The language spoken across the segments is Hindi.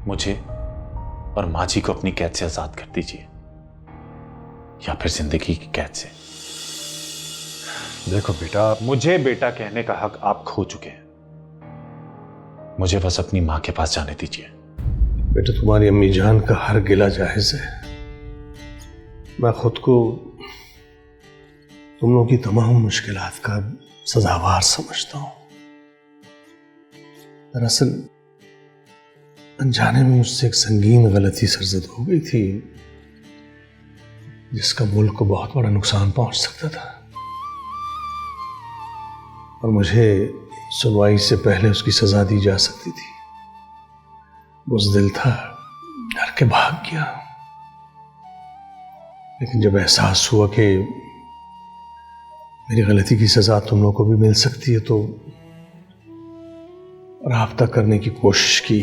मुझे और माँ जी को अपनी कैद से आजाद कर दीजिए, या फिर जिंदगी की कैद से। देखो बेटा, मुझे बेटा कहने का हक आप खो चुके हैं। मुझे बस अपनी माँ के पास जाने दीजिए। बेटा, तुम्हारी अम्मी जान का हर गिला जायज है। मैं खुद को तुम लोगों की तमाम मुश्किलात का सजावार समझता हूं। दरअसल अनजाने में मुझसे एक संगीन गलती सरजद हो गई थी, जिसका मुल्क को बहुत बड़ा नुकसान पहुंच सकता था, और मुझे सुनवाई से पहले उसकी सजा दी जा सकती थी। बुज़दिल था, डर के भाग गया। लेकिन जब एहसास हुआ कि मेरी गलती की सजा तुम लोगों को भी मिल सकती है, तो राब्ता करने की कोशिश की।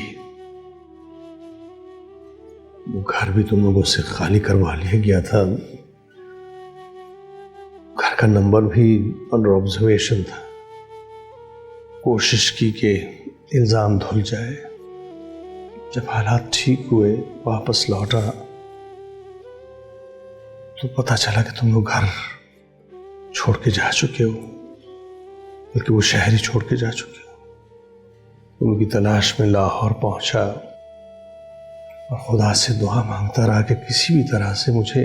वो घर भी तुम लोगों से खाली करवा लिया गया था। घर का नंबर भी अंडर ऑब्जर्वेशन था। कोशिश की कि इल्जाम धुल जाए। जब हालात ठीक हुए, वापस लौटा, तो पता चला कि तुम लोग घर छोड़ के जा चुके हो, बल्कि वो शहर ही छोड़ के जा चुके हो। उनकी तलाश में लाहौर पहुंचा और खुदा से दुआ मांगता रहा कि किसी भी तरह से मुझे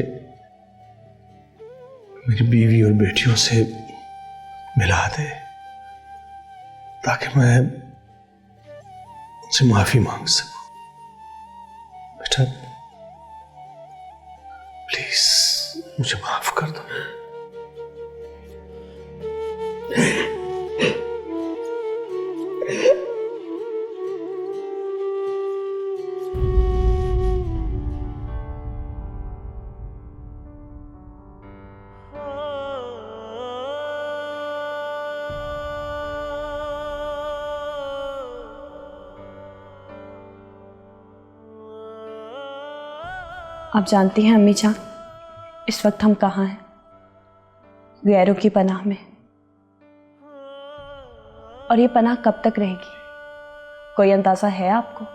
मेरी बीवी और बेटियों से मिला दे, ताकि मैं उनसे माफी मांग सकूं। बेटा, प्लीज मुझे माफ कर दो। आप जानती हैं अम्मी जान, इस वक्त हम कहाँ हैं? गैरों की पनाह में। और ये पनाह कब तक रहेगी, कोई अंदाजा है आपको?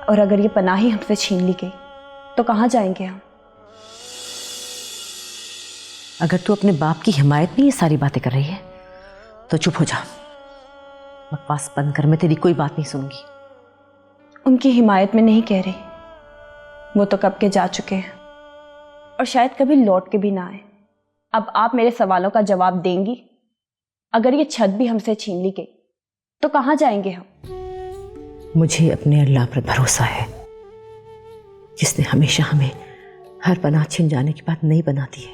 और अगर ये पनाह ही हमसे छीन ली गई तो कहाँ जाएंगे हम? अगर तू अपने बाप की हिमायत में ये सारी बातें कर रही है तो चुप हो जा। बकवास बंद कर, मैं तेरी कोई बात नहीं सुनूंगी। उनकी हिमायत में नहीं कह रही, वो तो कब के जा चुके हैं और शायद कभी लौट के भी ना आए। अब आप मेरे सवालों का जवाब देंगी? अगर ये छत भी हमसे छीन ली गई तो कहाँ जाएंगे हम? मुझे अपने अल्लाह पर भरोसा है, जिसने हमेशा हमें हर पनाह छिन जाने के बाद नई बनाती है,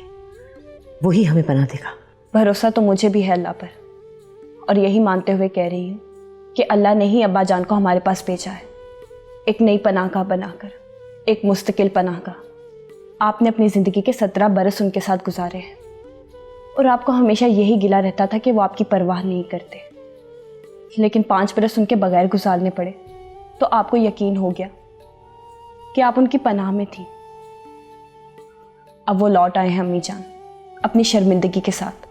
वही हमें पनाह देगा। भरोसा तो मुझे भी है अल्लाह पर, और यही मानते हुए कह रही हूँ कि अल्लाह ने ही अब्बा जान को हमारे पास भेजा है, एक नई पनाहगाह बनाकर, एक मुस्तकिल पनाहगाह। आपने अपनी ज़िंदगी के 17 बरस उनके साथ गुजारे हैं, और आपको हमेशा यही गिला रहता था कि वो आपकी परवाह नहीं करते। लेकिन 5 बरस उनके बगैर गुजारने पड़े तो आपको यकीन हो गया कि आप उनकी पनाह में थी। अब वो लौट आए हैं अम्मी जान, अपनी शर्मिंदगी के साथ।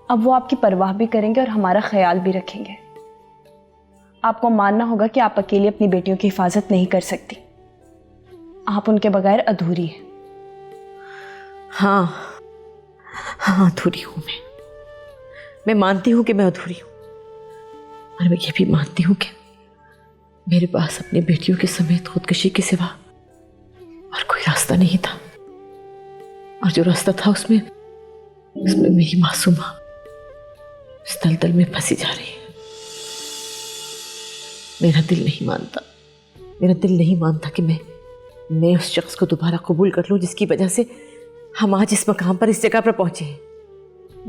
अब वो आपकी परवाह भी करेंगे और हमारा ख्याल भी रखेंगे। आपको मानना होगा कि आप अकेली अपनी बेटियों की हिफाजत नहीं कर सकती, आप उनके बगैर अधूरी हैं। हाँ हाँ, अधूरी हूं मैं मानती हूं कि मैं अधूरी हूं, और मैं ये भी मानती हूं कि मेरे पास अपनी बेटियों के समेत खुदकशी के सिवा और कोई रास्ता नहीं था। और जो रास्ता था उसमें मेरी मासूमा इस दलदल में फंसी जा रही है। मेरा दिल नहीं मानता कि मैं उस शख्स को दोबारा कबूल कर लूं जिसकी वजह से हम आज इस मकाम पर, इस जगह पर पहुंचे हैं।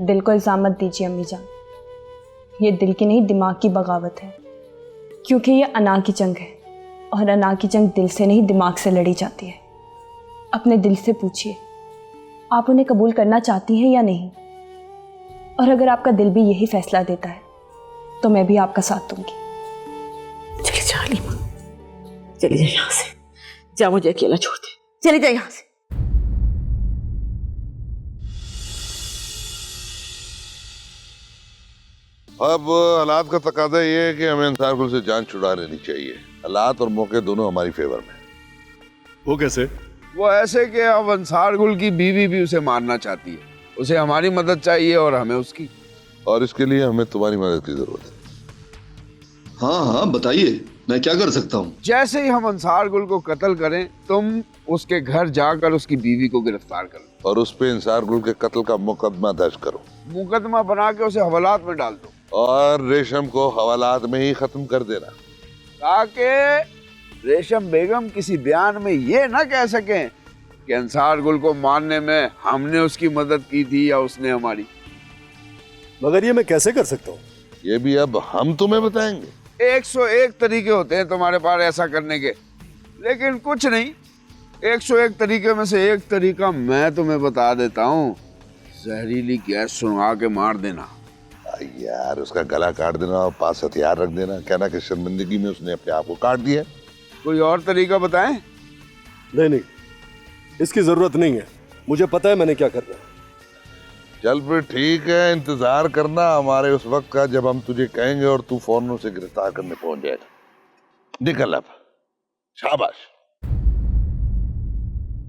दिल को इल्जाम मत दीजिए अम्मी जान, ये दिल की नहीं दिमाग की बगावत है, क्योंकि ये अना की जंग है, और अना की जंग दिल से नहीं दिमाग से लड़ी जाती है। अपने दिल से पूछिए, आप उन्हें कबूल करना चाहती हैं या नहीं? और अगर आपका दिल भी यही फैसला देता है तो मैं भी आपका साथ दूंगी। चले जा हलीमा, चली जा यहाँ से, जा, मुझे अकेला छोड़ दे, चली जा यहाँ से। अब हालात का तकाजा ये है कि हमें अंसार गुल से जान छुड़ा लेनी चाहिए। हालात और मौके दोनों हमारी फेवर में। वो कैसे? वो ऐसे कि अब अंसार गुल की बीवी भी उसे मारना चाहती है। उसे हमारी मदद चाहिए और हमें उसकी। और इसके लिए हमें तुम्हारी मदद की जरूरत है। हाँ हाँ बताइए, मैं क्या कर सकता हूँ? जैसे ही हम अंसार गुल को कत्ल करें, तुम उसके घर जाकर उसकी बीवी को गिरफ्तार करो और उस पे अंसार गुल के कत्ल का मुकदमा दर्ज करो। मुकदमा बना के उसे हवालात में डाल दो और रेशम को हवालात में ही खत्म कर देना, ताकि रेशम बेगम किसी बयान में ये ना कह सकें कि अंसार गुल को मारने में हमने उसकी मदद की थी या उसने हमारी। मगर ये मैं कैसे कर सकता हूँ? ये भी अब हम तुम्हें बताएंगे। 101 तरीके होते हैं तुम्हारे पास ऐसा करने के, लेकिन कुछ नहीं, 101 तरीके में से एक तरीका मैं तुम्हें बता देता हूँ। जहरीली गैस सुनवा के मार देना। यार उसका गला काट देना और पास हथियार रख देना, कहना कि शर्मिंदगी में उसने अपने आप को काट दिया। कोई और तरीका बताएं? नहीं, इसकी जरूरत नहीं है, मुझे पता है मैंने क्या करना है। चल फिर ठीक है, इंतजार करना हमारे उस वक्त का जब हम तुझे कहेंगे और तू फौरन उसे गिरफ्तार करने पहुंच जाएगा। निकल अब, शाबाश।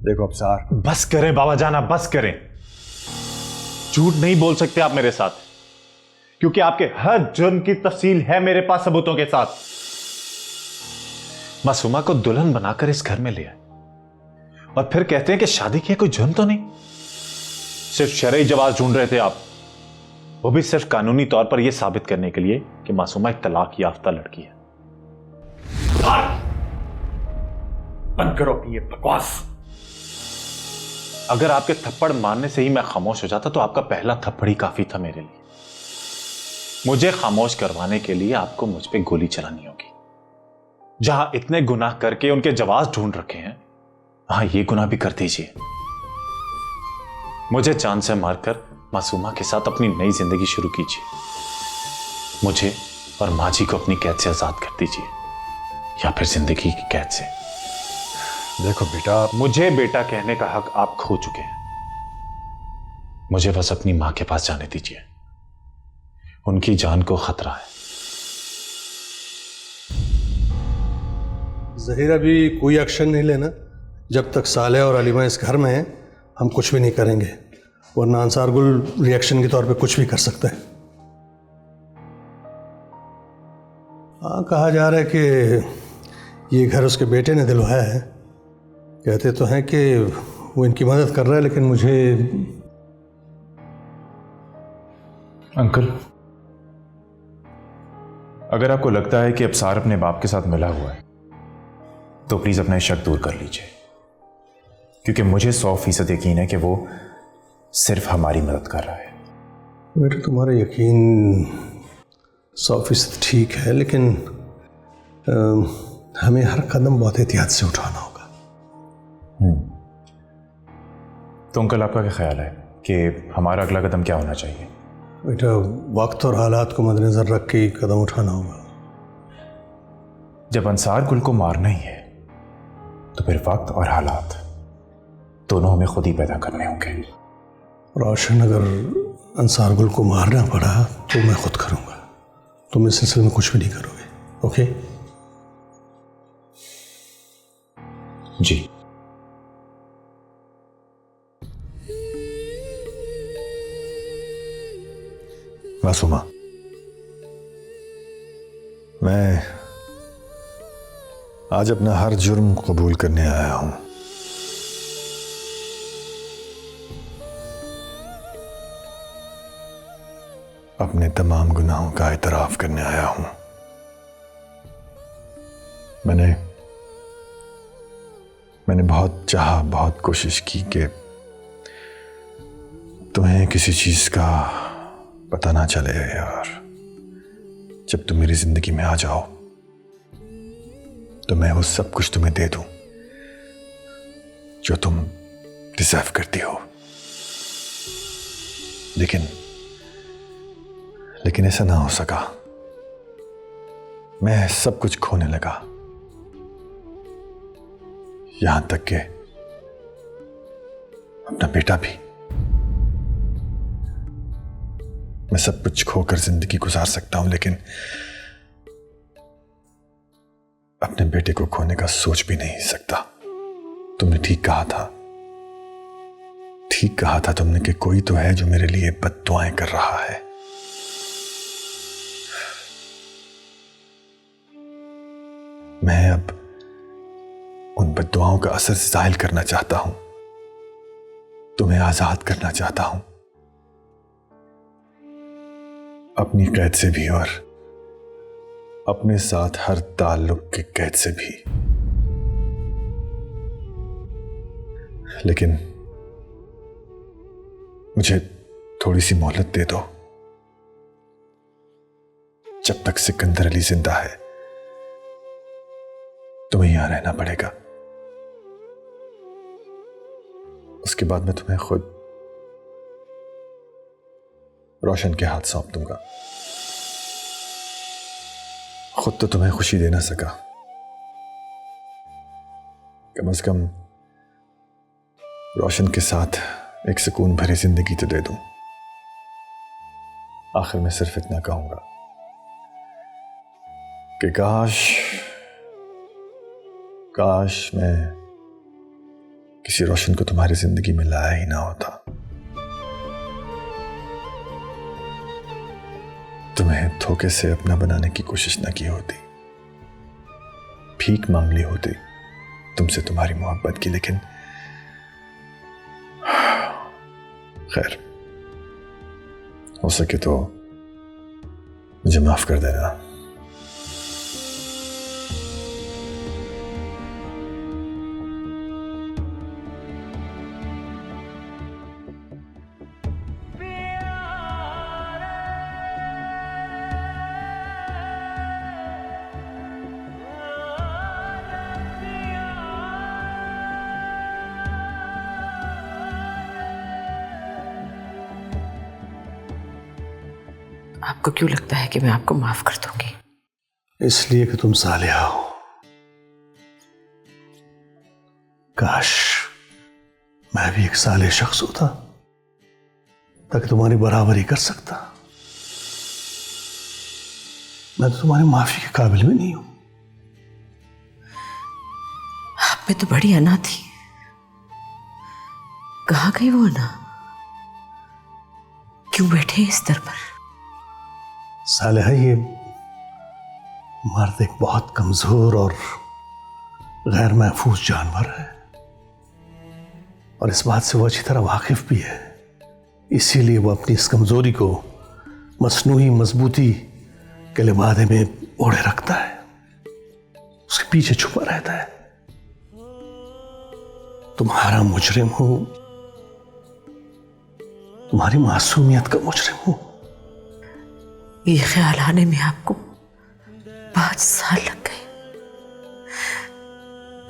देखो अफसार, बस करें बाबा जाना, बस करें। झूठ नहीं बोल सकते आप मेरे साथ, क्योंकि आपके हर जुर्म की तफसील है मेरे पास सबूतों के साथ। मासूमा को दुल्हन बनाकर इस घर में ले आए और फिर कहते हैं कि शादी की है, कोई जुर्म तो नहीं। सिर्फ शरई जवाब ढूंढ रहे थे आप, वो भी सिर्फ कानूनी तौर पर यह साबित करने के लिए कि मासूमा एक तलाक याफ्ता लड़की है। बंद करो अपनी ये बकवास। अगर आपके थप्पड़ मारने से ही मैं खामोश हो जाता तो आपका पहला थप्पड़ ही काफी था मेरे लिए। मुझे खामोश करवाने के लिए आपको मुझ पे गोली चलानी होगी। जहां इतने गुनाह करके उनके जवाब ढूंढ रखे हैं, वहां ये गुनाह भी कर दीजिए। मुझे जान से मारकर मासूमा के साथ अपनी नई जिंदगी शुरू कीजिए। मुझे और माँ जी को अपनी कैद से आजाद कर दीजिए, या फिर जिंदगी की कैद से। देखो बेटा, मुझे बेटा कहने का हक आप खो चुके हैं। मुझे बस अपनी मां के पास जाने दीजिए, उनकी जान को खतरा है। जहीर अभी कोई एक्शन नहीं लेना। जब तक साले और अलीमा इस घर में हैं, हम कुछ भी नहीं करेंगे, वरना अंसार गुल रिएक्शन के तौर पे कुछ भी कर सकता है। हाँ, कहा जा रहा है कि ये घर उसके बेटे ने दिलवाया है। कहते तो हैं कि वो इनकी मदद कर रहा है, लेकिन मुझे अंकल, अगर आपको लगता है कि अफसार अपने बाप के साथ मिला हुआ है तो प्लीज अपना शक दूर कर लीजिए, क्योंकि मुझे 100% यकीन है कि वो सिर्फ हमारी मदद कर रहा है। बेटा, तुम्हारा यकीन 100% ठीक है, लेकिन हमें हर कदम बहुत एहतियात से उठाना होगा। तो अंकल, आपका क्या ख्याल है कि हमारा अगला कदम क्या होना चाहिए? बेटा, वक्त और हालात को मद्देनजर रख के कदम उठाना होगा। जब अंसार गुल को मारना ही है तो फिर वक्त और हालात दोनों हमें खुद ही पैदा करने होंगे। रोशन, अगर अंसार गुल को मारना पड़ा तो मैं खुद करूंगा। तुम इस सिलसिले में कुछ भी नहीं करोगे, ओके? जी। मासूमा, मैं आज अपना हर जुर्म कबूल करने आया हूं। अपने तमाम गुनाहों का इतराफ करने आया हूं। मैंने बहुत चाहा, बहुत कोशिश की कि तुम्हें किसी चीज का पता ना चले, और जब तुम मेरी जिंदगी में आ जाओ तो मैं वो सब कुछ तुम्हें दे दूं जो तुम डिजर्व करती हो। लेकिन ऐसा ना हो सका। मैं सब कुछ खोने लगा, यहां तक कि अपना बेटा भी। मैं सब कुछ खोकर जिंदगी गुजार सकता हूं, लेकिन अपने बेटे को खोने का सोच भी नहीं सकता। तुमने ठीक कहा था तुमने कि कोई तो है जो मेरे लिए बद्दुआएं कर रहा है। मैं अब उन बद्दुआओं का असर ज़ाहिल करना चाहता हूं, तुम्हें आजाद करना चाहता हूं, अपनी कैद से भी और अपने साथ हर ताल्लुक के कैद से भी। लेकिन मुझे थोड़ी सी मोहलत दे दो। जब तक सिकंदर अली जिंदा है तुम्हें यहां रहना पड़ेगा। उसके बाद मैं तुम्हें खुद रोशन के हाथ सौंप दूंगा। खुद तो तुम्हें खुशी दे ना सका, कम से कम रोशन के साथ एक सुकून भरी जिंदगी तो दे दूं। आखिर में सिर्फ इतना कहूंगा कि काश मैं किसी रोशन को तुम्हारी जिंदगी में लाया ही ना होता, तुम्हें धोखे से अपना बनाने की कोशिश ना की होती, भीख मांग ली होती तुमसे तुम्हारी मोहब्बत की। लेकिन खैर, हो सके तो मुझे माफ कर देना। आपको क्यों लगता है कि मैं आपको माफ कर दूंगी? इसलिए कि तुम सालिहा हो। काश मैं भी एक साले शख्स होता ताकि तुम्हारी बराबरी कर सकता। मैं तो तुम्हारी माफी के काबिल भी नहीं हूं। आप में तो बड़ी अना थी, कहाँ गई वो अना? क्यों बैठे इस दर पर? सालिहा, ये मर्द एक बहुत कमजोर और गैर महफूज जानवर है और इस बात से वो अच्छी तरह वाकिफ भी है। इसीलिए वो अपनी इस कमजोरी को मसनूई मजबूती के लिबादे में ओढ़े रखता है, उसके पीछे छुपा रहता है। तुम्हारा मुजरिम हूं, तुम्हारी मासूमियत का मुजरिम हूं। ये ख्याल आने में आपको 5 साल लग गए।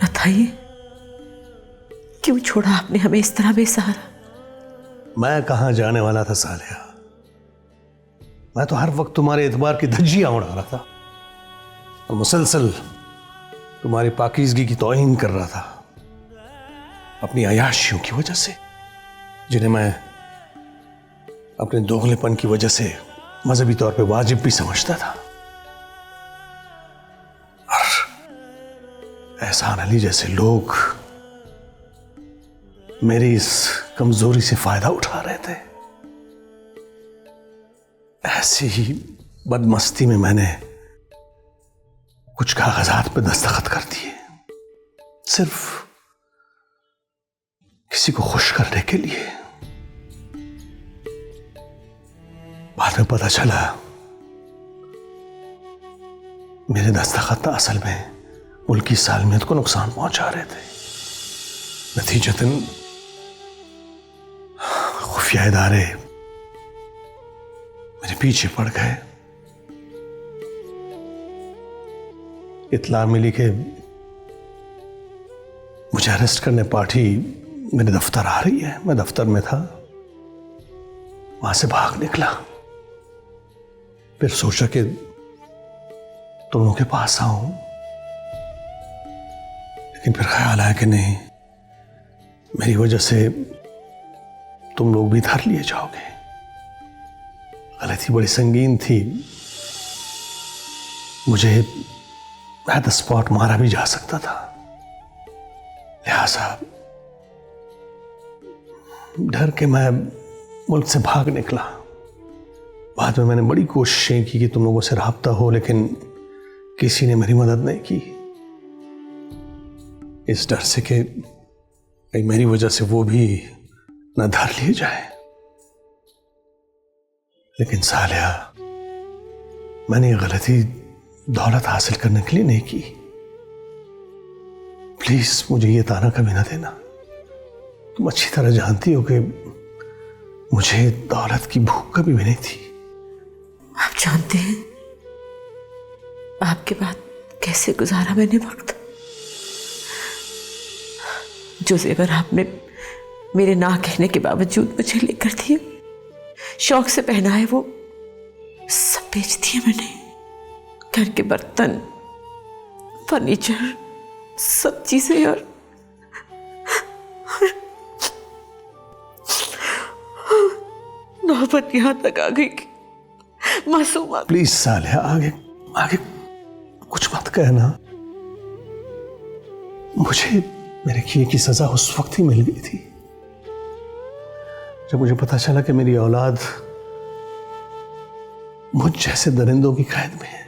बताइए, क्यों छोड़ा आपने हमें इस तरह बेसहारा? मैं कहां जाने वाला था सालिहा? मैं तो हर वक्त तुम्हारे एतबार की धज्जियां उड़ा रहा था और मुसलसल तुम्हारी पाकीज़गी की तौहीन कर रहा था अपनी अयाशियों की वजह से, जिन्हें मैं अपने दोगलेपन की वजह से मजहबी तौर पे वाजिब भी समझता था। और एहसान अली जैसे लोग मेरी इस कमजोरी से फायदा उठा रहे थे। ऐसी ही बदमस्ती में मैंने कुछ कागजात पे दस्तखत कर दिए, सिर्फ किसी को खुश करने के लिए। बाद में पता चला मेरे दस्तखत असल में मुल्की सालमियत को नुकसान पहुंचा रहे थे। नतीजतन खुफिया इदारे मेरे पीछे पड़ गए। इत्ला मिली कि मुझे अरेस्ट करने पार्टी मेरे दफ्तर आ रही है। मैं दफ्तर में था, वहां से भाग निकला। फिर सोचा कि तुम लोगों के पास आऊं, लेकिन फिर ख्याल आया कि नहीं, मेरी वजह से तुम लोग भी धर लिए जाओगे। गलती बड़ी संगीन थी। मुझे एट द स्पॉट मारा भी जा सकता था, लिहाजा डर के मैं मुल्क से भाग निकला। बाद में मैंने बड़ी कोशिशें की कि तुम लोगों से राब्ता हो, लेकिन किसी ने मेरी मदद नहीं की, इस डर से कि कहीं मेरी वजह से वो भी न धर लिए जाए। लेकिन सालिया, मैंने ये गलती दौलत हासिल करने के लिए नहीं की। प्लीज मुझे ये ताना कभी ना देना। तुम अच्छी तरह जानती हो कि मुझे दौलत की भूख कभी भी नहीं थी। आप जानते हैं आपके बाद कैसे गुजारा मैंने वक्त। जो जेवर आपने मेरे ना कहने के बावजूद मुझे लेकर दिए, शौक से पहना है, वो सब बेच दिए मैंने। घर के बर्तन, फर्नीचर, सब चीजें और नौबत यहां तक आ गई कि मासूमा। प्लीज सालिया, आगे आगे कुछ मत कहना। मुझे मेरे किए की सजा उस वक्त ही मिल गई थी जब मुझे पता चला कि मेरी औलाद मुझ जैसे दरिंदों की कैद में है।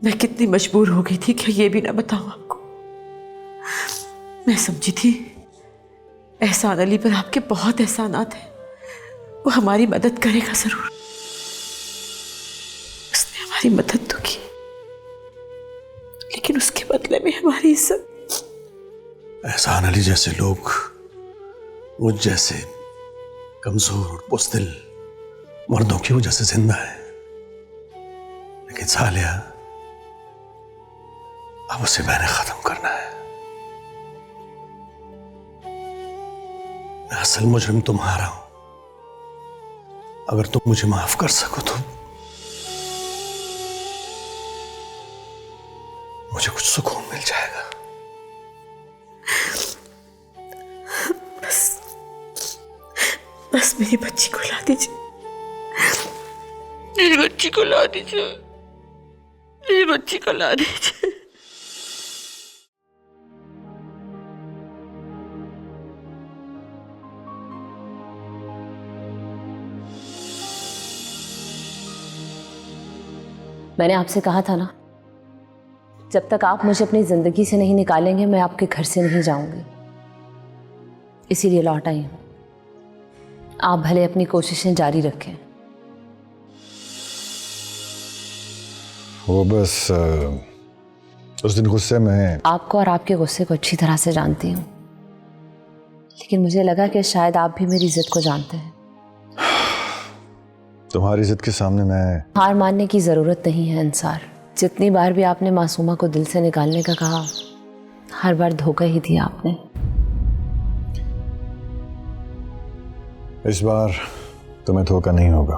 मैं कितनी मजबूर हो गई थी कि ये भी ना बताऊं आपको। मैं समझी थी एहसान अली पर आपके बहुत एहसानात हैं, वो हमारी मदद करेगा जरूर। उसने हमारी मदद तो की, लेकिन उसके बदले में हमारी इज्जत। एहसान अली जैसे लोग मुझ जैसे कमजोर और बुज़दिल मर्दों की वजह से जिंदा है, लेकिन सालिया, अब उसे मैंने खत्म करना है। मैं असल मुजरिम तुम्हारा हूं। अगर तुम मुझे माफ कर सको तो मुझे कुछ सुकून मिल जाएगा। बस मेरी बच्ची को ला दीजिए, मेरी बच्ची को ला दीजिए, मेरी बच्ची को ला दीजिए। मैंने आपसे कहा था ना, जब तक आप मुझे अपनी जिंदगी से नहीं निकालेंगे मैं आपके घर से नहीं जाऊंगी। इसीलिए लौट आई हूं। आप भले अपनी कोशिशें जारी रखें। वो बस उस दिन गुस्से में आपको और आपके गुस्से को अच्छी तरह से जानती हूँ, लेकिन मुझे लगा कि शायद आप भी मेरी जिद को जानते हैं। तुम्हारी जिद के सामने मैं हार मानने की जरूरत नहीं है अंसार। जितनी बार भी आपने मासूमा को दिल से निकालने का कहा, हर बार धोखा ही दिया आपने। इस बार तुम्हें धोखा नहीं होगा।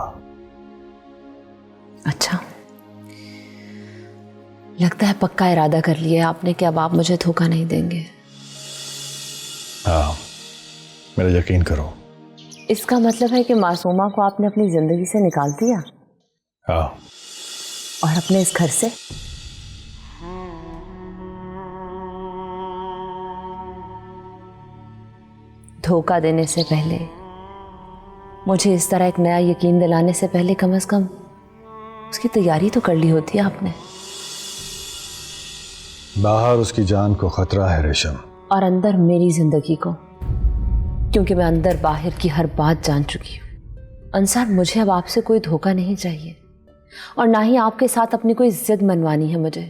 अच्छा, लगता है पक्का इरादा कर लिया आपने कि अब आप मुझे धोखा नहीं देंगे। हाँ, मेरा यकीन करो। इसका मतलब है कि मासूमा को आपने अपनी जिंदगी से निकाल दिया? हाँ। और अपने इस घर से? धोखा देने से पहले, मुझे इस तरह एक नया यकीन दिलाने से पहले कम से कम उसकी तैयारी तो कर ली होती है आपने। बाहर उसकी जान को खतरा है रेशम, और अंदर मेरी जिंदगी को, क्योंकि मैं अंदर बाहर की हर बात जान चुकी हूँ। अंसार, मुझे अब आपसे कोई धोखा नहीं चाहिए और ना ही आपके साथ अपनी कोई जिद मनवानी है मुझे।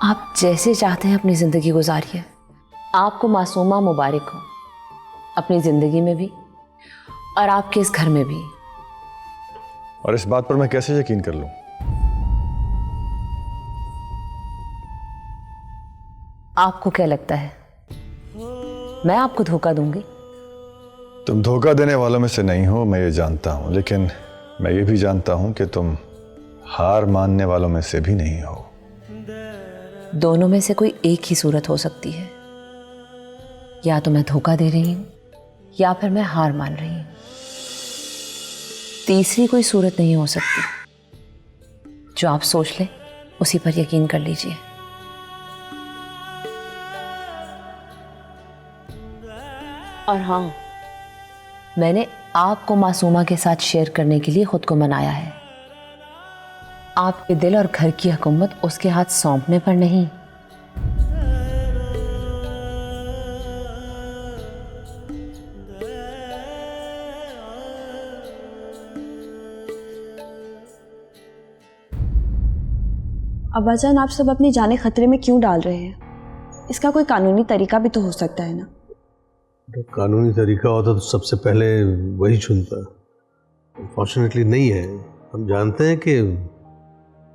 आप जैसे चाहते हैं अपनी जिंदगी गुजारिए। आपको मासूमा मुबारक हो, अपनी जिंदगी में भी और आपके इस घर में भी। और इस बात पर मैं कैसे यकीन कर लूं? आपको क्या लगता है मैं आपको धोखा दूंगी? तुम धोखा देने वालों में से नहीं हो, मैं ये जानता हूं, लेकिन मैं ये भी जानता हूं कि तुम हार मानने वालों में से भी नहीं हो। दोनों में से कोई एक ही सूरत हो सकती है। या तो मैं धोखा दे रही हूं या फिर मैं हार मान रही हूं। तीसरी कोई सूरत नहीं हो सकती। जो आप सोच ले उसी पर यकीन कर लीजिए। और हाँ, मैंने आपको मासूमा के साथ शेयर करने के लिए खुद को मनाया है। आपके दिल और घर की हुकूमत उसके हाथ सौंपने पर नहीं। अब्बाजान, आप सब अपनी जाने खतरे में क्यों डाल रहे हैं? इसका कोई कानूनी तरीका भी तो हो सकता है ना? तो कानूनी तरीका होता तो सबसे पहले वही चुनता। अनफॉर्चुनेटली नहीं है। हम जानते हैं कि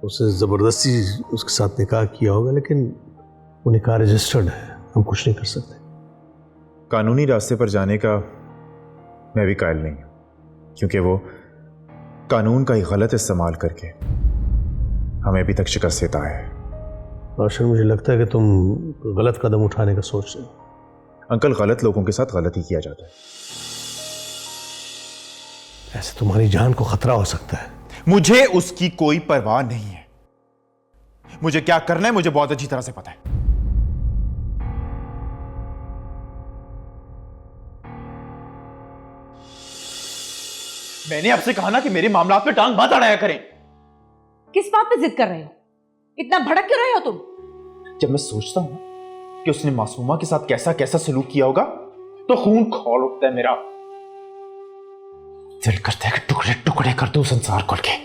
उसने ज़बरदस्ती उसके साथ निकाह किया होगा, लेकिन वो निकाह रजिस्टर्ड है, हम कुछ नहीं कर सकते। कानूनी रास्ते पर जाने का मैं भी कायल नहीं हूं, क्योंकि वो कानून का ही गलत इस्तेमाल करके हमें अभी तक शिकस्त देता है। रोशन, मुझे लगता है कि तुम गलत कदम उठाने का सोच रहे हो। अंकल, गलत लोगों के साथ गलत ही किया जाता है। ऐसे तुम्हारी जान को खतरा हो सकता है। मुझे उसकी कोई परवाह नहीं है। मुझे क्या करना है मुझे बहुत अच्छी तरह से पता है। मैंने आपसे कहा ना कि मेरे मामलात पे टांग मत अड़ाया करें। किस बात पे जिद कर रहे हो? इतना भड़क क्यों रहे हो तुम? जब मैं सोचता हूं कि उसने मासूमा के साथ कैसा कैसा सलूक किया होगा तो खून खौल उठता है मेरा। दिल करता है कि टुकड़े टुकड़े कर दो संसार को के।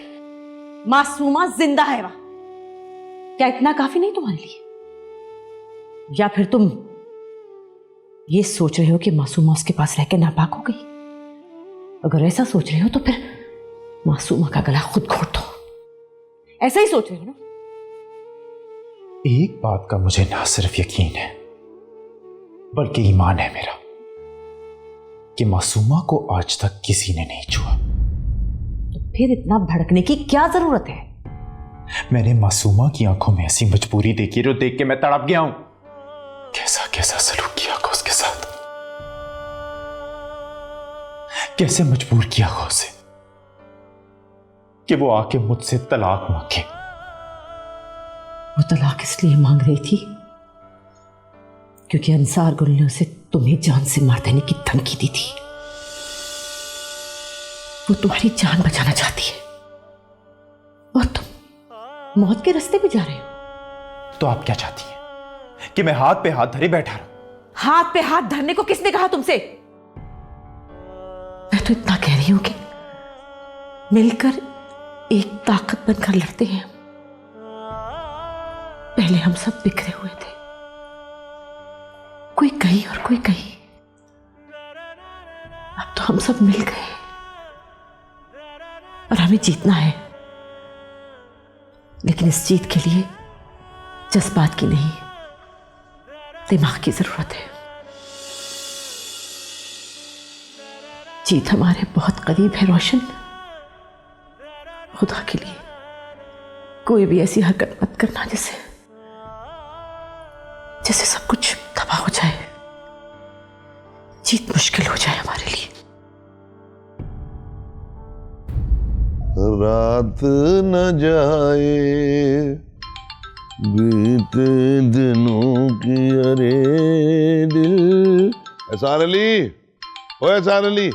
मासूमा जिंदा है वहां, क्या इतना काफी नहीं तुम्हारे लिए? या फिर तुम ये सोच रहे हो कि मासूमा उसके पास रह के नापाक हो गई? अगर ऐसा सोच रहे हो तो फिर मासूमा का गला खुद घोट दो। ऐसा ही सोच रहे हो ना? एक बात का मुझे ना सिर्फ यकीन है बल्कि ईमान है मेरा कि मासूमा को आज तक किसी ने नहीं छुआ। तो फिर इतना भड़कने की क्या जरूरत है? मैंने मासूमा की आंखों में ऐसी मजबूरी देखी जो देख के मैं तड़प गया हूं। कैसा कैसा सलूक किया होगा उसके साथ, कैसे मजबूर किया होगा उसे कि वो आके मुझसे तलाक मांगे। वो तलाक इसलिए मांग रही थी क्योंकि अंसार गुल ने उसे तुम्हें जान से मार देने की धमकी दी थी। वो तुम्हारी जान बचाना चाहती है और तुम मौत के रास्ते पे जा रहे हो। तो आप क्या चाहती हैं कि मैं हाथ पे हाथ धरे बैठा रहूं? हाथ पे हाथ धरने को किसने कहा तुमसे? मैं तो इतना कह रही हूं कि मिलकर एक ताकत बनकर लड़ते हैं। पहले हम सब बिखरे हुए थे, कोई कहीं और कोई कहीं। अब तो हम सब मिल गए और हमें जीतना है। लेकिन इस जीत के लिए जज्बात की नहीं, दिमाग की जरूरत है। जीत हमारे बहुत करीब है रोशन। खुदा के लिए कोई भी ऐसी हरकत मत करना जिससे सब कुछ तबाह हो जाए, जीत मुश्किल हो जाए हमारे लिए। रात न जाए बीते दिनों की अरे दिल। एहसान अली, ओ एहसान अली,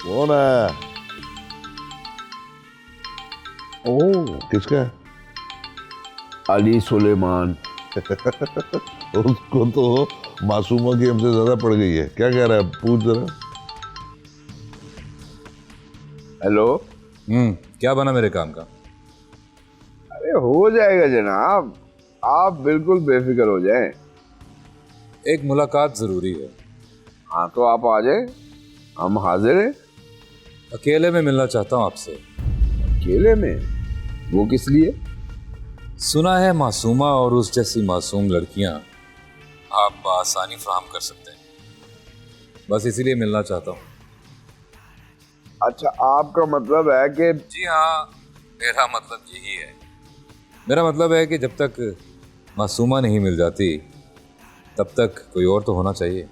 कौन है? ओ किसका है? अली सुलेमान। उसको तो मासूमा की हमसे ज्यादा पड़ गई है। क्या कह रहा है, पूछ जरा। हेलो। क्या बना मेरे काम का? अरे हो जाएगा जनाब, आप बिल्कुल बेफिक्र हो जाएं। एक मुलाकात जरूरी है। हाँ तो आप आ जाए, हम हाजिर हैं। अकेले में मिलना चाहता हूँ आपसे। अकेले में? वो किस लिए? सुना है मासूमा और उस जैसी मासूम लड़कियां आप आसानी फराहम कर सकते हैं, बस इसीलिए मिलना चाहता हूँ। अच्छा, आपका मतलब है कि? जी हाँ, मेरा मतलब यही है। मेरा मतलब है कि जब तक मासूमा नहीं मिल जाती तब तक कोई और तो होना चाहिए।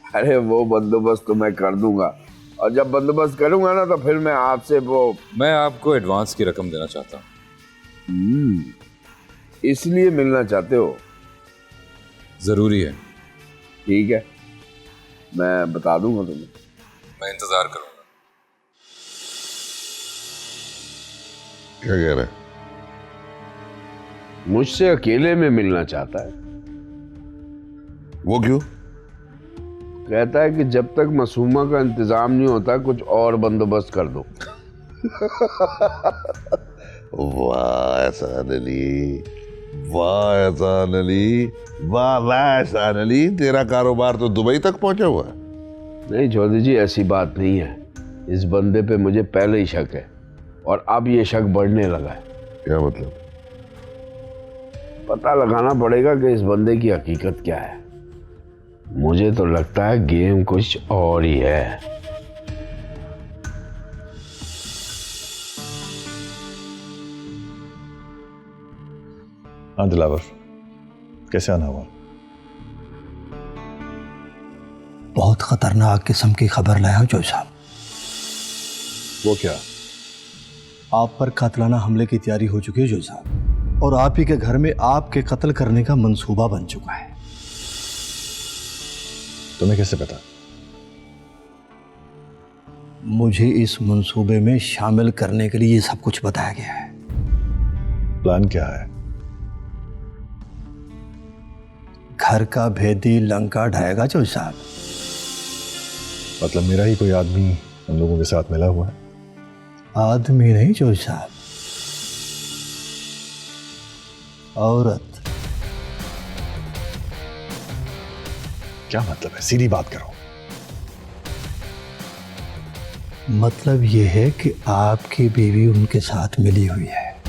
अरे वो बंदोबस्त तो मैं कर दूंगा, और जब बंदोबस्त करूंगा ना तो फिर मैं आपसे मैं आपको एडवांस की रकम देना चाहता हूँ। इसलिए मिलना चाहते हो? जरूरी है। ठीक है, मैं बता दूंगा तुम्हें। मैं इंतजार करूंगा। क्या कह रहे हैं? मुझसे अकेले में मिलना चाहता है। वो क्यों? कहता है कि जब तक मासूमा का इंतजाम नहीं होता कुछ और बंदोबस्त कर दो। वाह एहसान अली, वाह एहसान अली, वाह वाह एहसान अली, तेरा कारोबार तो दुबई तक पहुंचा हुआ है। नहीं चौधरी जी, ऐसी बात नहीं है। इस बंदे पे मुझे पहले ही शक है और अब ये शक बढ़ने लगा है। क्या मतलब? पता लगाना पड़ेगा कि इस बंदे की हकीकत क्या है। मुझे तो लगता है गेम कुछ और ही है। हाँ दिलावर, कैसे आना हुआ? बहुत खतरनाक किस्म की खबर लाया हूं जोई साहब। वो क्या? आप पर कातलाना हमले की तैयारी हो चुकी है जोई साहब, और आप ही के घर में आपके कत्ल करने का मंसूबा बन चुका है। तुम्हें कैसे पता? मुझे इस मंसूबे में शामिल करने के लिए ये सब कुछ बताया गया है। प्लान क्या है? घर का भेदी लंका ढाएगा जोई साहब। मतलब मेरा ही कोई आदमी उन लोगों के साथ मिला हुआ है? आदमी नहीं जोई साहब, औरत। क्या मतलब है? सीधी बात करो। मतलब यह है कि आपकी बीवी उनके साथ मिली हुई है।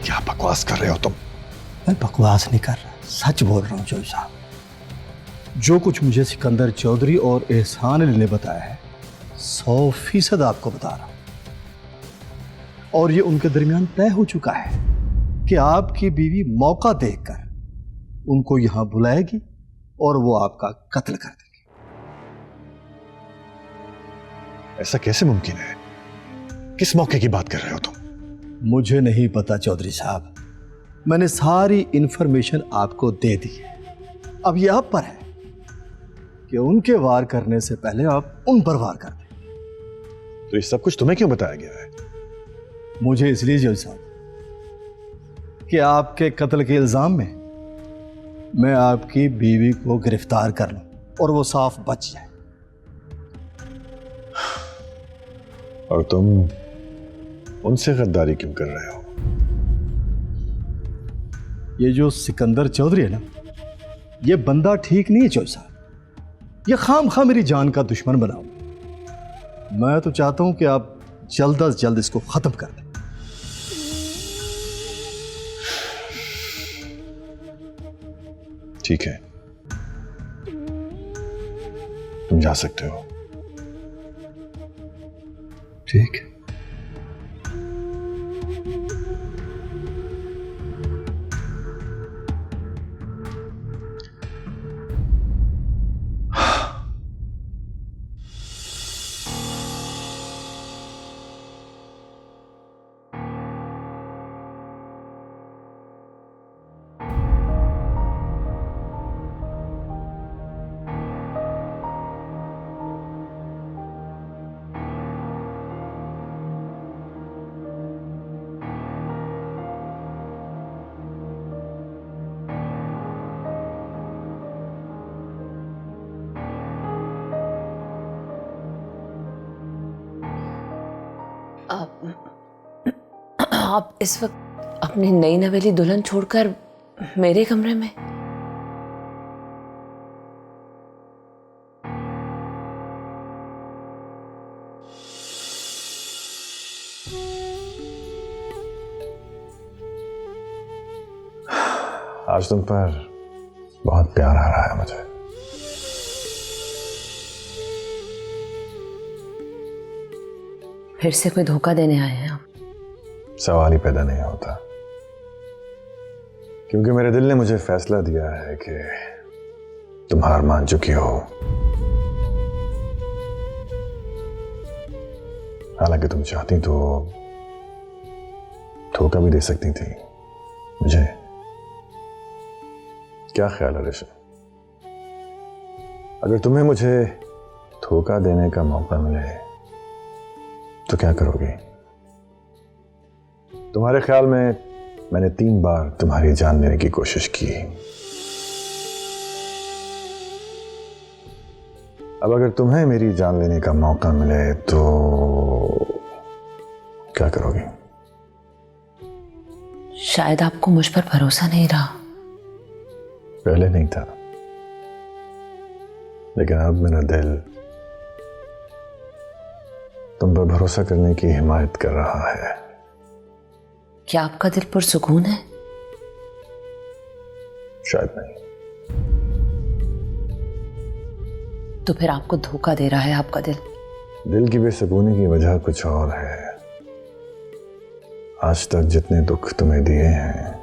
क्या बकवास कर रहे हो तुम? मैं बकवास नहीं कर रहा, सच बोल रहा हूं जोई साहब। जो कुछ मुझे सिकंदर चौधरी और एहसान अली ने बताया है 100% आपको बता रहा हूं। और ये उनके दरमियान तय हो चुका है कि आपकी बीवी मौका देखकर उनको यहां बुलाएगी और वो आपका कत्ल कर देगी। ऐसा कैसे मुमकिन है? किस मौके की बात कर रहे हो तुम? मुझे नहीं पता चौधरी साहब, मैंने सारी इंफॉर्मेशन आपको दे दी है। अब यह आप पर है कि उनके वार करने से पहले आप उन पर वार कर दें। तो ये सब कुछ तुम्हें क्यों बताया गया है? मुझे इसलिए जोई साहब कि आपके कत्ल के इल्जाम में मैं आपकी बीवी को गिरफ्तार कर लूं और वो साफ बच जाए। और तुम उनसे गद्दारी क्यों कर रहे हो? ये जो सिकंदर चौधरी है ना, ये बंदा ठीक नहीं है जोई साहब। ये खाम मेरी जान का दुश्मन बनाओ। मैं तो चाहता हूं कि आप जल्द अज जल्द इसको खत्म कर दें। ठीक है, तुम जा सकते हो। ठीक है। आप इस वक्त अपनी नई नवेली दुल्हन छोड़कर मेरे कमरे में? आज तुम पर बहुत प्यार आ रहा है मुझे। फिर से कोई धोखा देने आए हैं आप? सवाल ही पैदा नहीं होता, क्योंकि मेरे दिल ने मुझे फैसला दिया है कि तुम हार मान चुकी हो हालांकि तुम चाहती तो धोखा भी दे सकती थी मुझे। क्या ख्याल है ऋषि, अगर तुम्हें मुझे धोखा देने का मौका मिले तो क्या करोगे? तुम्हारे ख्याल में मैंने 3 बार तुम्हारी जान लेने की कोशिश की। अब अगर तुम्हें मेरी जान लेने का मौका मिले तो क्या करोगे? शायद आपको मुझ पर भरोसा नहीं रहा। पहले नहीं था, लेकिन अब मेरा दिल तुम पर भरोसा करने की हिमायत कर रहा है। क्या आपका दिल पुरसुकून है? शायद नहीं। तो फिर आपको धोखा दे रहा है आपका दिल। दिल की बेसुकूनी की वजह कुछ और है। आज तक जितने दुख तुम्हें दिए हैं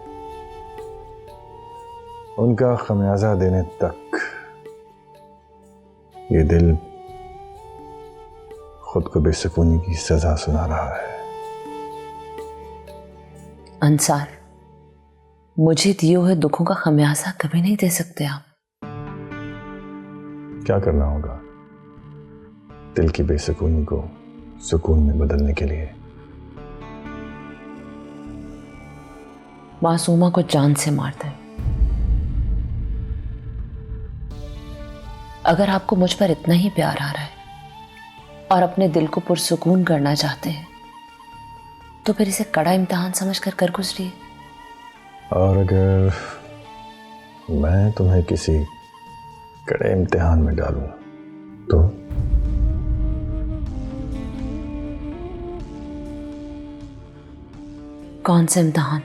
उनका खमियाजा देने तक ये दिल खुद को बेसुकूनी की सजा सुना रहा है। अंसार, मुझे दिए हुए दुखों का खमियाजा कभी नहीं दे सकते आप। क्या करना होगा दिल की बेसुकूनी को सुकून में बदलने के लिए? मासूमा को जान से मार दें। अगर आपको मुझ पर इतना ही प्यार आ रहा है और अपने दिल को पुरसुकून करना चाहते हैं तो फिर इसे कड़ा इम्तिहान समझकर कर गुजरिए। और अगर मैं तुम्हें किसी कड़े इम्तिहान में डालूं तो? कौन सा इम्तिहान?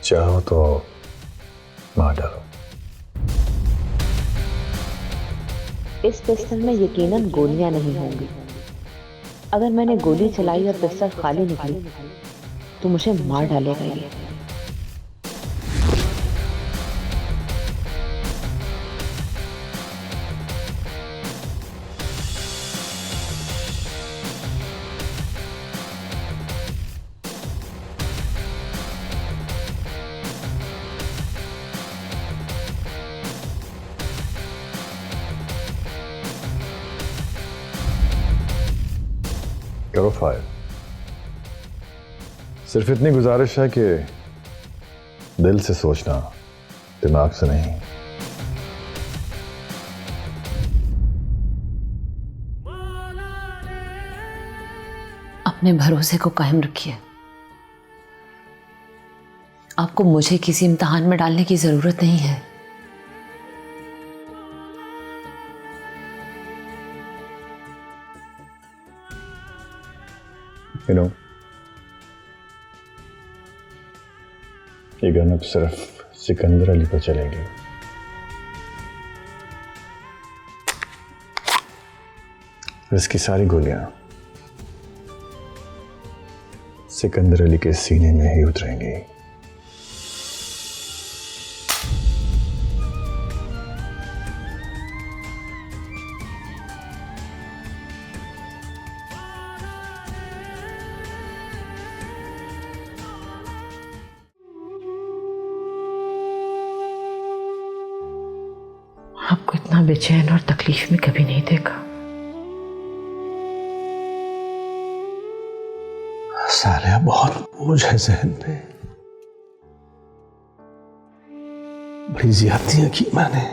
चाहो तो मार डालो। इस पिस्टल में यकीनन गोलियां नहीं होंगी। अगर मैंने गोली चलाई और पिस्टल खाली निकली तो मुझे मार डालेगा ये। करो फायर। सिर्फ इतनी गुजारिश है कि दिल से सोचना, दिमाग से नहीं। अपने भरोसे को कायम रखिए। आपको मुझे किसी इम्तिहान में डालने की जरूरत नहीं है। You know, ये गन अब सिर्फ सिकंदर अली पर चलेगी। इसकी सारी गोलियां सिकंदर अली के सीने में ही उतरेंगी। आपको इतना बेचैन और तकलीफ में कभी नहीं देखा। सालिया, बहुत बोझ है जहन पे। बड़ी ज्यादतियां की मैंने।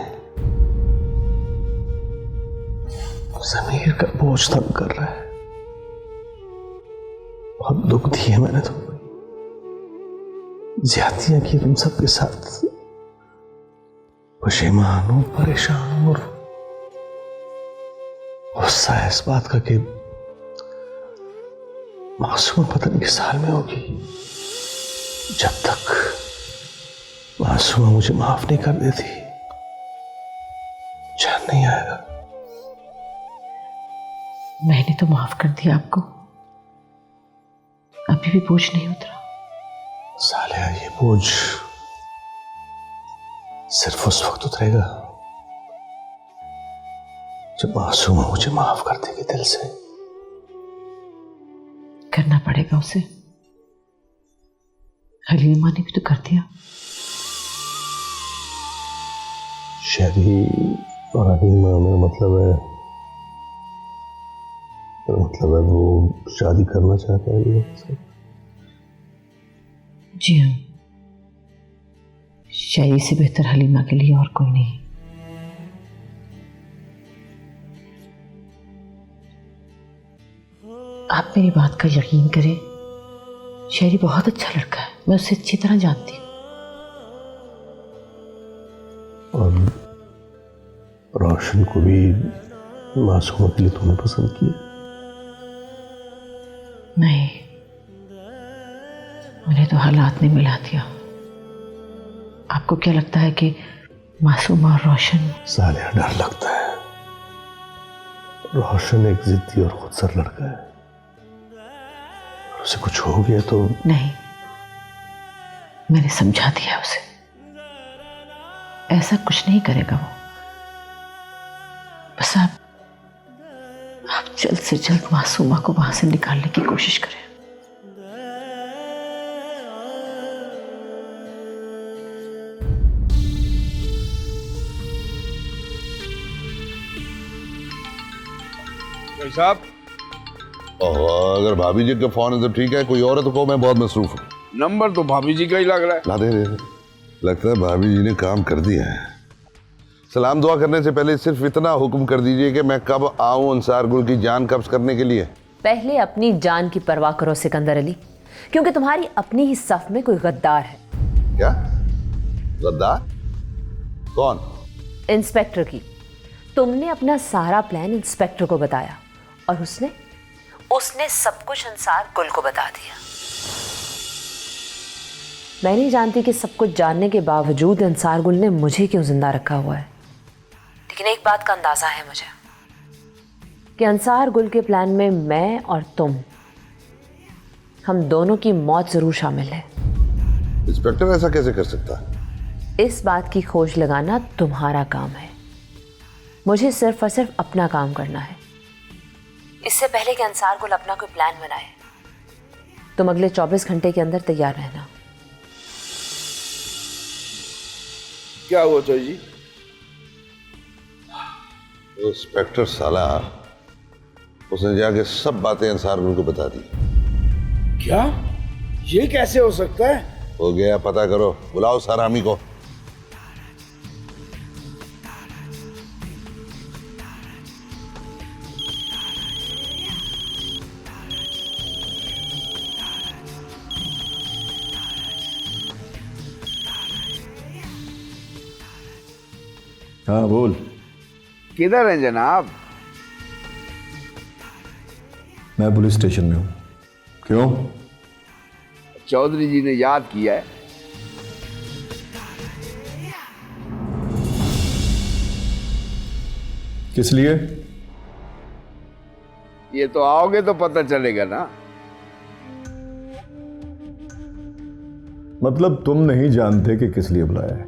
ज़मीर का बोझ तंग कर रहा है। बहुत दुख दिए मैंने तुमको। ज्यादतियां की तुम सबके साथ। पशेमान हूं, परेशान हूं और गुस्सा है इस बात का कि मासूमा पता नहीं किस हाल में होगी। जब तक मासूमा मुझे माफ नहीं कर देती चैन नहीं आएगा। मैंने तो माफ कर दिया आपको, अभी भी बोझ नहीं उतरा? सालिया, ये बोझ सिर्फ उस वक्त उतरेगा जब मासूमा मुझे माफ कर देगी दिल से। करना पड़ेगा उसे। हलीमा ने भी तो कर दिया। शहरी और हलीमा में मतलब है वो शादी करना चाहता है मुझसे। जी हाँ, शहरी से बेहतर हलीमा के लिए और कोई नहीं। आप मेरी बात का यकीन करें, शहरी बहुत अच्छा लड़का है, मैं उसे अच्छी तरह जानती हूँ। और रोशन को भी मासूमा के लिए तुमने पसंद किया? नहीं, उन्हें तो हालात ने मिला दिया। आपको क्या लगता है कि मासूमा और रोशन? सालिया, डर लगता है। रोशन एक जिद्दी और खुदसर लड़का है, उसे कुछ हो गया तो? नहीं, मैंने समझा दिया उसे, ऐसा कुछ नहीं करेगा वो। बस आप जल्द से जल्द मासूमा को वहां से निकालने की कोशिश करें। भाई साहब, अगर भाभी जी का फोन है तो ठीक है, कोई और है तो कहो, मैं बहुत मसरूफ हूँ। नंबर तो भाभी जी का ही लग रहा है। ला दे। लगता है भाभी जी ने काम कर दिया है। सलाम दुआ करने से पहले सिर्फ इतना हुक्म कर दीजिए कि मैं कब आऊं अंसार गुल की जान कब्ज करने के लिए। पहले अपनी जान की परवाह करो सिकंदर अली, क्योंकि तुम्हारी अपनी ही सफ में कोई गद्दार है। क्या गद्दार? कौन? इंस्पेक्टर की। तुमने अपना सारा प्लान इंस्पेक्टर को बताया और उसने सब कुछ अंसार गुल को बता दिया। मैं नहीं जानती कि सब कुछ जानने के बावजूद अंसार गुल ने मुझे क्यों जिंदा रखा हुआ है, लेकिन एक बात का अंदाजा है मुझे कि अंसार गुल के प्लान में मैं और तुम, हम दोनों की मौत जरूर शामिल है। इंस्पेक्टर ऐसा कैसे कर सकता है? इस बात की खोज लगाना तुम्हारा काम है, मुझे सिर्फ और सिर्फ अपना काम करना है। इससे पहले कि अंसार गुल अपना कोई प्लान बनाए, तुम अगले 24 घंटे के अंदर तैयार रहना। क्या हुआ चौधरी जी? वो इंस्पेक्टर साला, उसने जाके सब बातें अंसार गुल को बता दी। क्या? ये कैसे हो सकता है? हो गया, पता करो, बुलाओ सारामी को। हाँ बोल। किधर हैं जनाब? मैं पुलिस स्टेशन में हूँ। क्यों? चौधरी जी ने याद किया है। किस लिए? ये तो आओगे तो पता चलेगा ना। मतलब तुम नहीं जानते कि किस लिए बुलाया है?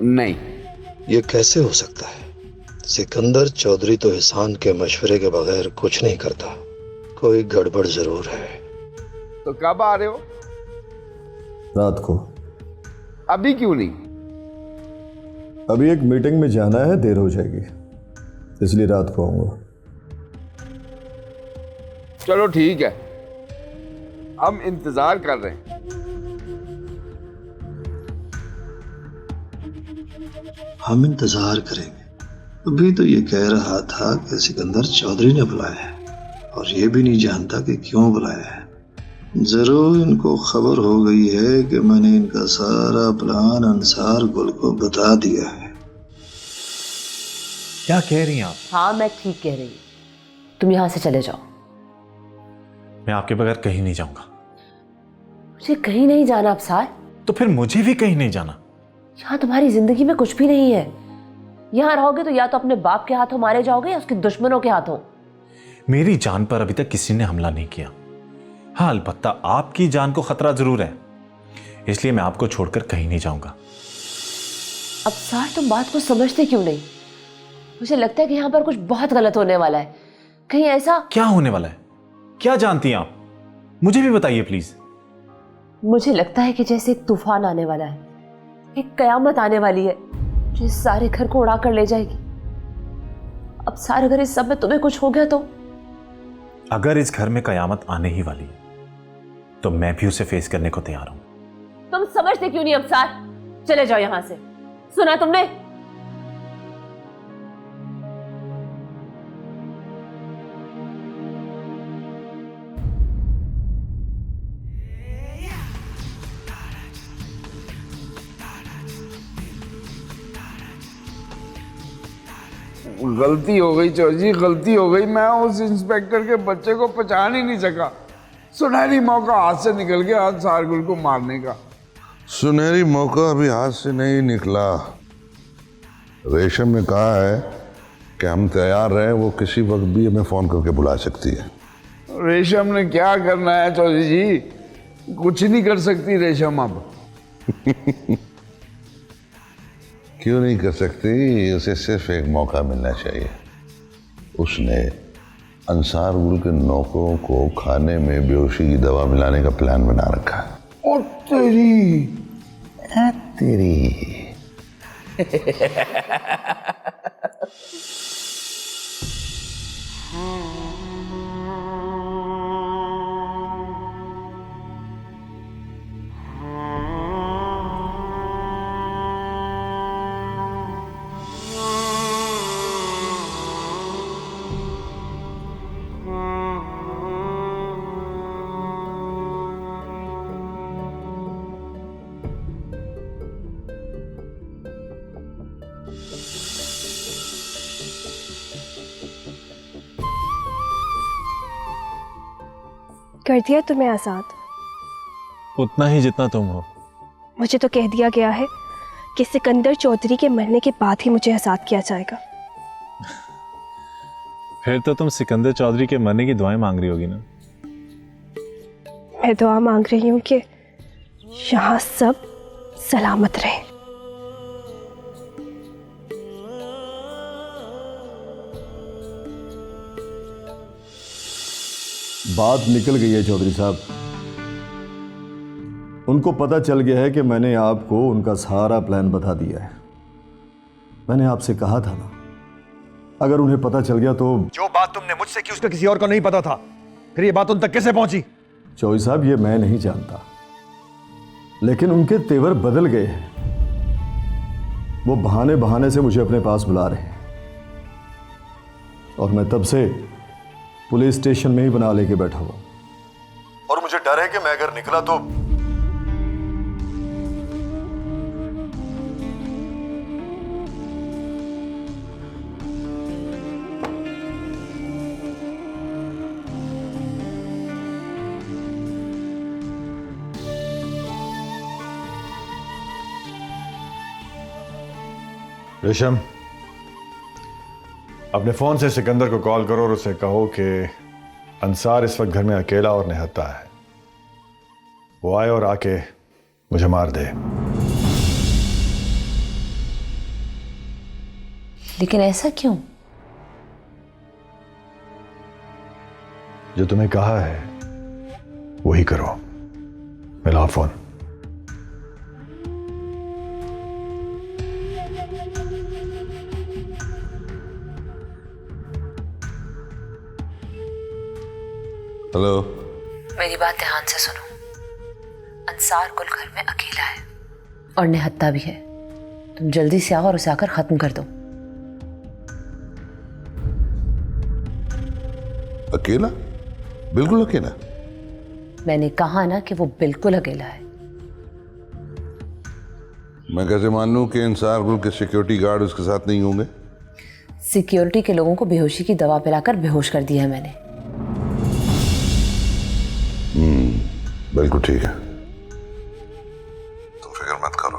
नहीं। ये कैसे हो सकता है? सिकंदर चौधरी तो एहसान के मशवरे के बगैर कुछ नहीं करता। कोई गड़बड़ जरूर है। तो कब आ रहे हो? रात को। अभी क्यों नहीं? अभी एक मीटिंग में जाना है, देर हो जाएगी, इसलिए रात को आऊंगा। चलो ठीक है, हम इंतजार कर रहे हैं। हम इंतजार करेंगे। अभी तो ये कह रहा था कि सिकंदर चौधरी ने बुलाया है और ये भी नहीं जानता कि क्यों बुलाया है। जरूर इनको खबर हो गई है कि मैंने इनका सारा प्लान अंसार गुल को बता दिया है। क्या कह रही हैं आप? हाँ, मैं ठीक कह रही हूँ। तुम यहां से चले जाओ। मैं आपके बगैर कहीं नहीं जाऊंगा। मुझे कहीं नहीं जाना अफसार। तो फिर मुझे भी कहीं नहीं जाना। यहाँ तुम्हारी जिंदगी में कुछ भी नहीं है। यहाँ रहोगे तो या तो अपने बाप के हाथों मारे जाओगे या उसके दुश्मनों के हाथों। मेरी जान पर अभी तक किसी ने हमला नहीं किया, हाँ, अलबत्ता आपकी जान को खतरा जरूर है, इसलिए मैं आपको छोड़कर कहीं नहीं जाऊंगा। अब्सार, तुम बात को समझते क्यों नहीं? मुझे लगता है कि यहाँ पर कुछ बहुत गलत होने वाला है। कहीं ऐसा क्या होने वाला है? क्या जानती हैं आप? मुझे भी बताइए प्लीज। मुझे लगता है कि जैसे एक तूफान आने वाला है, एक कयामत आने वाली है जो इस सारे घर को उड़ा कर ले जाएगी। अब्सार, अगर इस सब में तुम्हें कुछ हो गया तो? अगर इस घर में कयामत आने ही वाली है तो मैं भी उसे फेस करने को तैयार हूं। तुम समझते क्यों नहीं अब्सार? चले जाओ यहां से। सुना तुमने? गलती हो गई चौधरी जी, गलती हो गई। मैं उस इंस्पेक्टर के बच्चे को पहचान ही नहीं सका। सुनहरी मौका हाथ से निकल गया अंसार गुल को मारने का। सुनहरी मौका अभी हाथ से नहीं निकला। रेशम ने कहा है कि हम तैयार रहें, वो किसी वक्त भी हमें फोन करके बुला सकती है। रेशम ने क्या करना है चौधरी जी? कुछ नहीं कर सकती रेशम अब। क्यों नहीं कर सकती? उसे सिर्फ एक मौका मिलना चाहिए। उसने अंसार गुल के नौकरों को खाने में बेहोशी की दवा मिलाने का प्लान बना रखा है। और तेरी तेरी कर दिया तुम्हें आज़ाद? उतना ही जितना तुम हो। मुझे तो कह दिया गया है कि सिकंदर चौधरी के मरने के बाद ही मुझे आज़ाद किया जाएगा। फिर तो तुम सिकंदर चौधरी के मरने की दुआएं मांग रही होगी ना? मैं दुआ मांग रही हूँ कि यहाँ सब सलामत रहे। बात निकल गई है चौधरी साहब। उनको पता चल गया है कि मैंने आपको उनका सारा प्लान बता दिया है। मैंने आपसे कहा था ना, अगर उन्हें पता चल गया तो। जो बात तुमने मुझसे की उसका किसी और को नहीं पता था, फिर ये बात उन तक कैसे पहुंची? चौधरी साहब, ये मैं नहीं जानता, लेकिन उनके तेवर बदल गए हैं। वो बहाने बहाने से मुझे अपने पास बुला रहे हैं और मैं तब से पुलिस स्टेशन में ही बना लेके बैठा हुआ। और मुझे डर है कि मैं अगर निकला तो। रेशम, अपने फोन से सिकंदर को कॉल करो और उसे कहो कि अंसार इस वक्त घर में अकेला और निहत्था है। वो आए और आके मुझे मार दे। लेकिन ऐसा क्यों? जो तुम्हें कहा है वही करो। मिलाओ फोन। हेलो, मेरी बात ध्यान से सुनो। अंसार गुल घर में अकेला है और निहत्था भी है। तुम जल्दी से आओ और उसे आकर खत्म कर दो। अकेला? बिल्कुल अकेला? मैंने कहा ना कि वो बिल्कुल अकेला है। मैं कैसे मानूं कि अंसार गुल के सिक्योरिटी गार्ड उसके साथ नहीं होंगे? सिक्योरिटी के लोगों को बेहोशी की दवा पिलाकर बेहोश कर दिया है मैंने। बिल्कुल ठीक है, तुम फिक्र मत करो।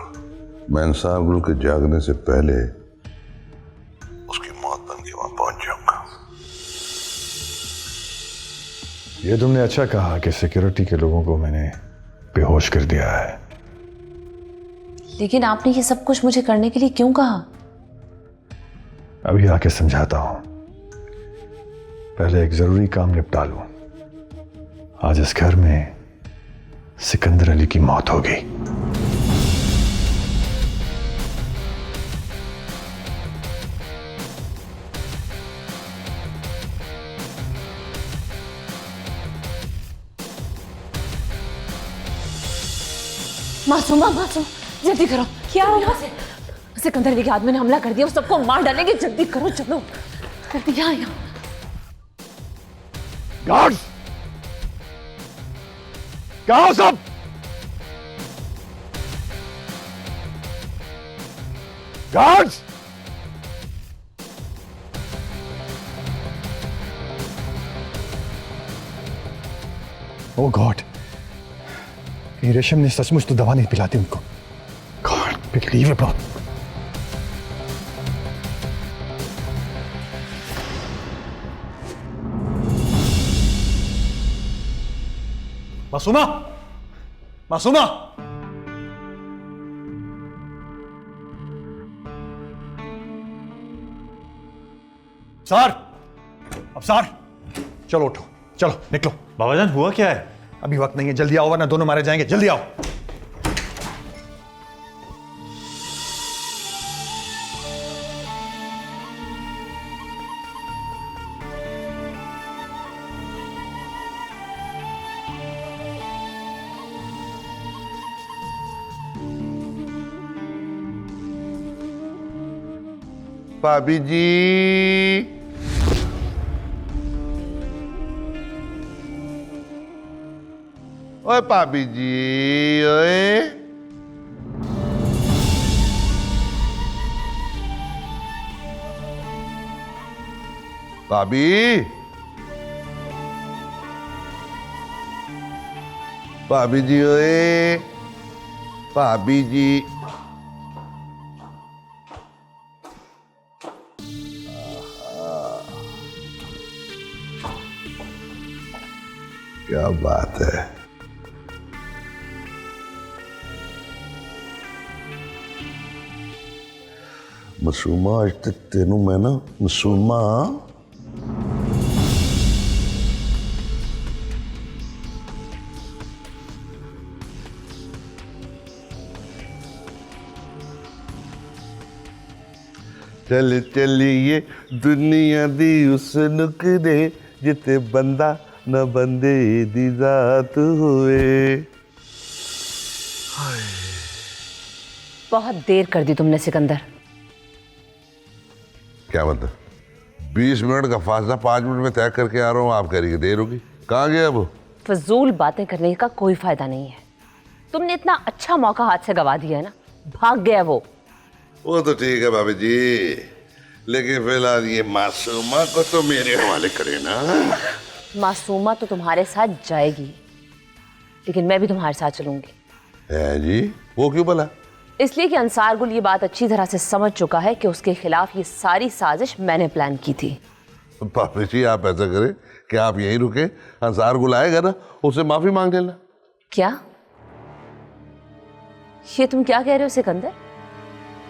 मैं अंसार गुल के जागने से पहले उसकी मौत बन के वहां पहुंच जाऊंगा। ये तुमने अच्छा कहा कि सिक्योरिटी के लोगों को मैंने बेहोश कर दिया है। लेकिन आपने ये सब कुछ मुझे करने के लिए क्यों कहा? अभी आके समझाता हूं, पहले एक जरूरी काम निपटा लूं। आज इस घर में सिकंदर अली की मौत हो गई। मासूमा, मासूम, जल्दी करो। क्या हुआ? सिकंदर अली के आदमी ने हमला कर दिया, वो सबको मार डालेंगे। जल्दी करो, चलो जल्दी। यहाँ गार्ड्स, क्या हो सब? गार्ड्स, ओ गॉड, ये रेशम ने सचमुच तो दवा नहीं पिलाती उनको। God believable. मासूमा, मासूमा, अफसार, चलो उठो, चलो निकलो। बाबाजान हुआ क्या है? अभी वक्त नहीं है, जल्दी आओ वरना दोनों मारे जाएंगे। जल्दी आओ। भाभी जी, ओए भाभी जी, ओए भाभी, भाभी जी, ओए भाभी जी। क्या बात है। मासूमा, आज तक तेनू मैं ना मासूमा चल चलिए दुनिया दी उस नुकदे जिते बंदा न बंदे दी जात हुए। बहुत देर कर दी तुमने सिकंदर। क्या मतलब? 20 मिनट का फासला 5 मिनट में तय करके आ रहा हूँ, आप कह रही है देर होगी। कहाँ गया वो? फजूल बातें करने का कोई फायदा नहीं है। तुमने इतना अच्छा मौका हाथ से गवा दिया है ना, भाग गया वो। वो तो ठीक है भाभी जी, लेकिन फिलहाल ये मासूमा को तो मेरे हवाले करे ना। मासूमा तो तुम्हारे साथ जाएगी, लेकिन मैं भी तुम्हारे साथ चलूंगी। है जी? वो क्यों बोला? इसलिए कि अंसार गुल ये बात अच्छी तरह से समझ चुका है कि उसके खिलाफ ये सारी साजिश मैंने प्लान की थी। भाभी जी, आप ऐसा करें कि आप यहीं रुके, अंसार गुल आएगा ना, उससे माफी मांग लेना। क्या? ये तुम क्या कह रहे हो सिकंदर?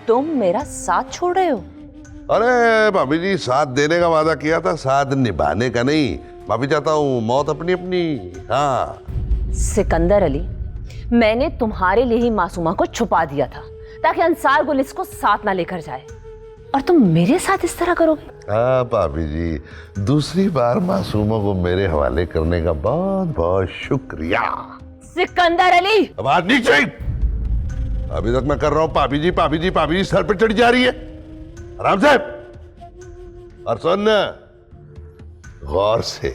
तुम मेरा साथ छोड़ रहे हो? अरे भाभी जी, साथ देने का वादा किया था, साथ निभाने का नहीं। माफी चाहता हूँ, मौत अपनी अपनी। हाँ सिकंदर अली, मैंने तुम्हारे लिए ही मासूमा को छुपा दिया था ताकि अंसार गुल इसको साथ ना लेकर जाए, और तुम मेरे साथ इस तरह करोगे? हाँ भाभी जी, दूसरी बार मासूमा को मेरे हवाले करने का बहुत बहुत शुक्रिया। सिकंदर अली, आवाज नीचे। अभी तक मैं कर रहा हूँ भाभी जी, भाभी जी, भाभी जी, सर पे चढ़ी जा रही है। आराम से। और सुन, गौर से।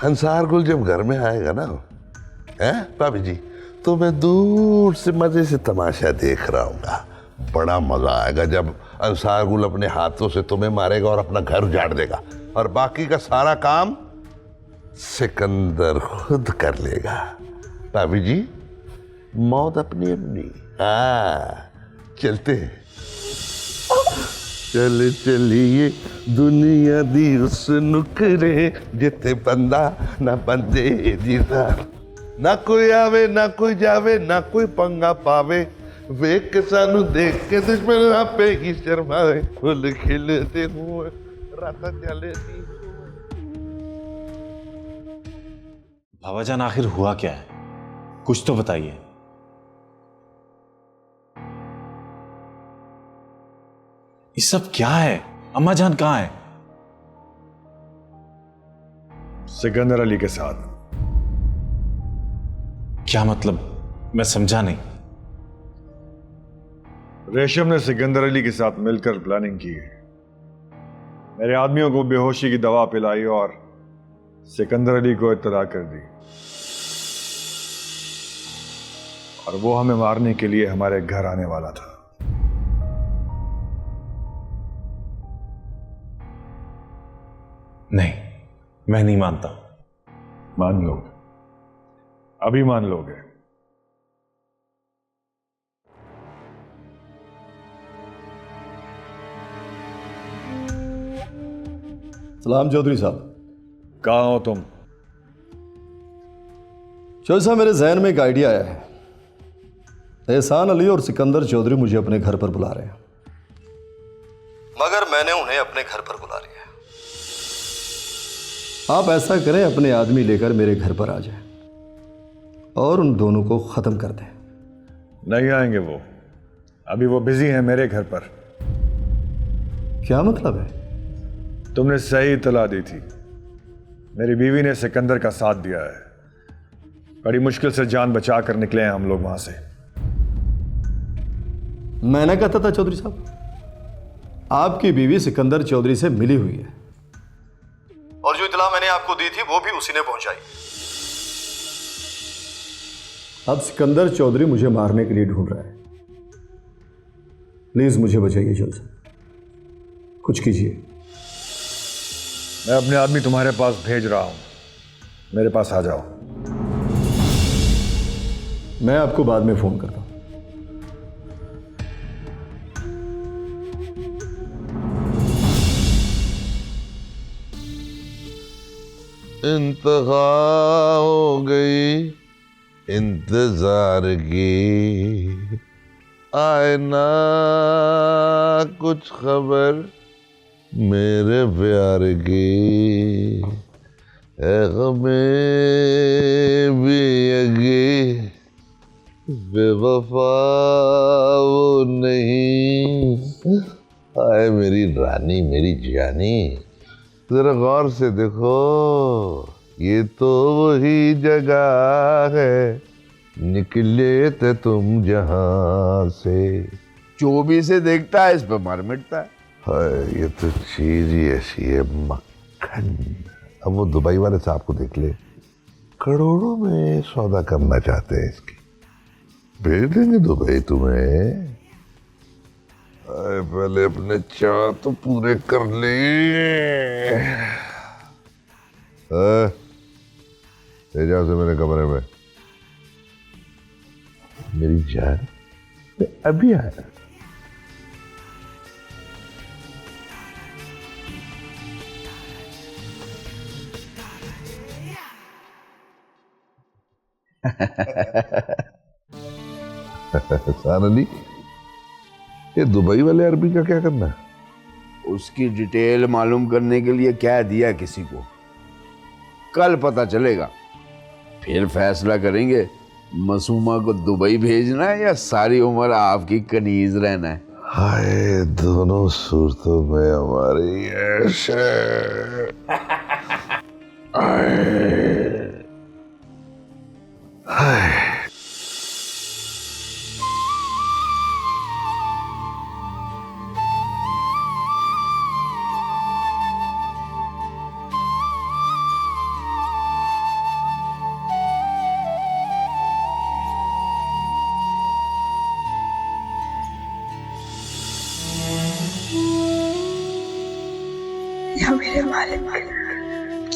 अंसार गुल जब घर में आएगा ना, है भाभी जी, तो मैं दूर से मजे से तमाशा देख रहा हूँगा। बड़ा मजा आएगा जब अंसार गुल अपने हाथों से तुम्हें मारेगा और अपना घर उजाड़ देगा, और बाकी का सारा काम सिकंदर खुद कर लेगा। भाभी जी, मौत अपनी अपनी। हाँ, चलते हैं। चल चलिए दुनिया दी उस नुकरे जिते बंदा ना बंदे जीता, ना कोई आवे ना कोई जावे ना कोई पंगा पावे, वेख के सानू देख के दुश्मन आपे ही शर्माए, फुल खिलते हुए रात चले। भावाजान आखिर हुआ क्या है, कुछ तो बताइए। ये सब क्या है? अम्मा जान कहां है? सिकंदर अली के साथ। क्या मतलब, मैं समझा नहीं। रेशम ने सिकंदर अली के साथ मिलकर प्लानिंग की है, मेरे आदमियों को बेहोशी की दवा पिलाई और सिकंदर अली को इत्तला कर दी, और वो हमें मारने के लिए हमारे घर आने वाला था। नहीं, मैं नहीं मानता। मान लोगे, अभी मान लोगे। सलाम चौधरी साहब। कहाँ हो तुम? चौधरी साहब, मेरे जहन में एक आइडिया आया है। एहसान अली और सिकंदर चौधरी मुझे अपने घर पर बुला रहे हैं, मगर मैंने उन्हें अपने घर पर बुला लिया है। आप ऐसा करें, अपने आदमी लेकर मेरे घर पर आ जाएं और उन दोनों को खत्म कर दें। नहीं आएंगे वो, अभी वो बिजी हैं मेरे घर पर। क्या मतलब है? तुमने सही इत्तला दी थी, मेरी बीवी ने सिकंदर का साथ दिया है, बड़ी मुश्किल से जान बचा कर निकले हैं हम लोग वहां से। मैंने कहता था चौधरी साहब, आपकी बीवी सिकंदर चौधरी से मिली हुई है, और जो इत्तला मैंने आपको दी थी वो भी उसी ने पहुंचाई। अब सिकंदर चौधरी मुझे मारने के लिए ढूंढ रहा है। प्लीज मुझे बचाइए चौधरी साहब, कुछ कीजिए। मैं अपने आदमी तुम्हारे पास भेज रहा हूं, मेरे पास आ जाओ। मैं आपको बाद में फोन करता हूं। इंतहा हो गई इंतजार की, आए ना कुछ खबर मेरे प्यार की, गमे भी यगी बेवफा वो नहीं, आए मेरी रानी मेरी जानी, जरा गौर से देखो, ये तो वही जगह है, निकले थे तुम जहां से। जो भी से देखता है इस पे मर मिटता है। हाय, ये तो चीज ही ऐसी है, मक्खन। अब वो दुबई वाले साहब को देख ले, करोड़ों में सौदा करना चाहते हैं इसकी, भेज देंगे दुबई तुम्हें। पहले अपने चाह तो पूरे कर ले। ले जाओ से मेरे कमरे में। मेरी जान, मैं अभी आया। एहसान अली, ये दुबई वाले अरबी का क्या करना है? उसकी डिटेल मालूम करने के लिए क्या दिया किसी को, कल पता चलेगा, फिर फैसला करेंगे मासूमा को दुबई भेजना है या सारी उम्र आपकी कनीज रहना है। हाय, दोनों सूरतों में हमारी ऐश है। हाय। या मेरे मालिक,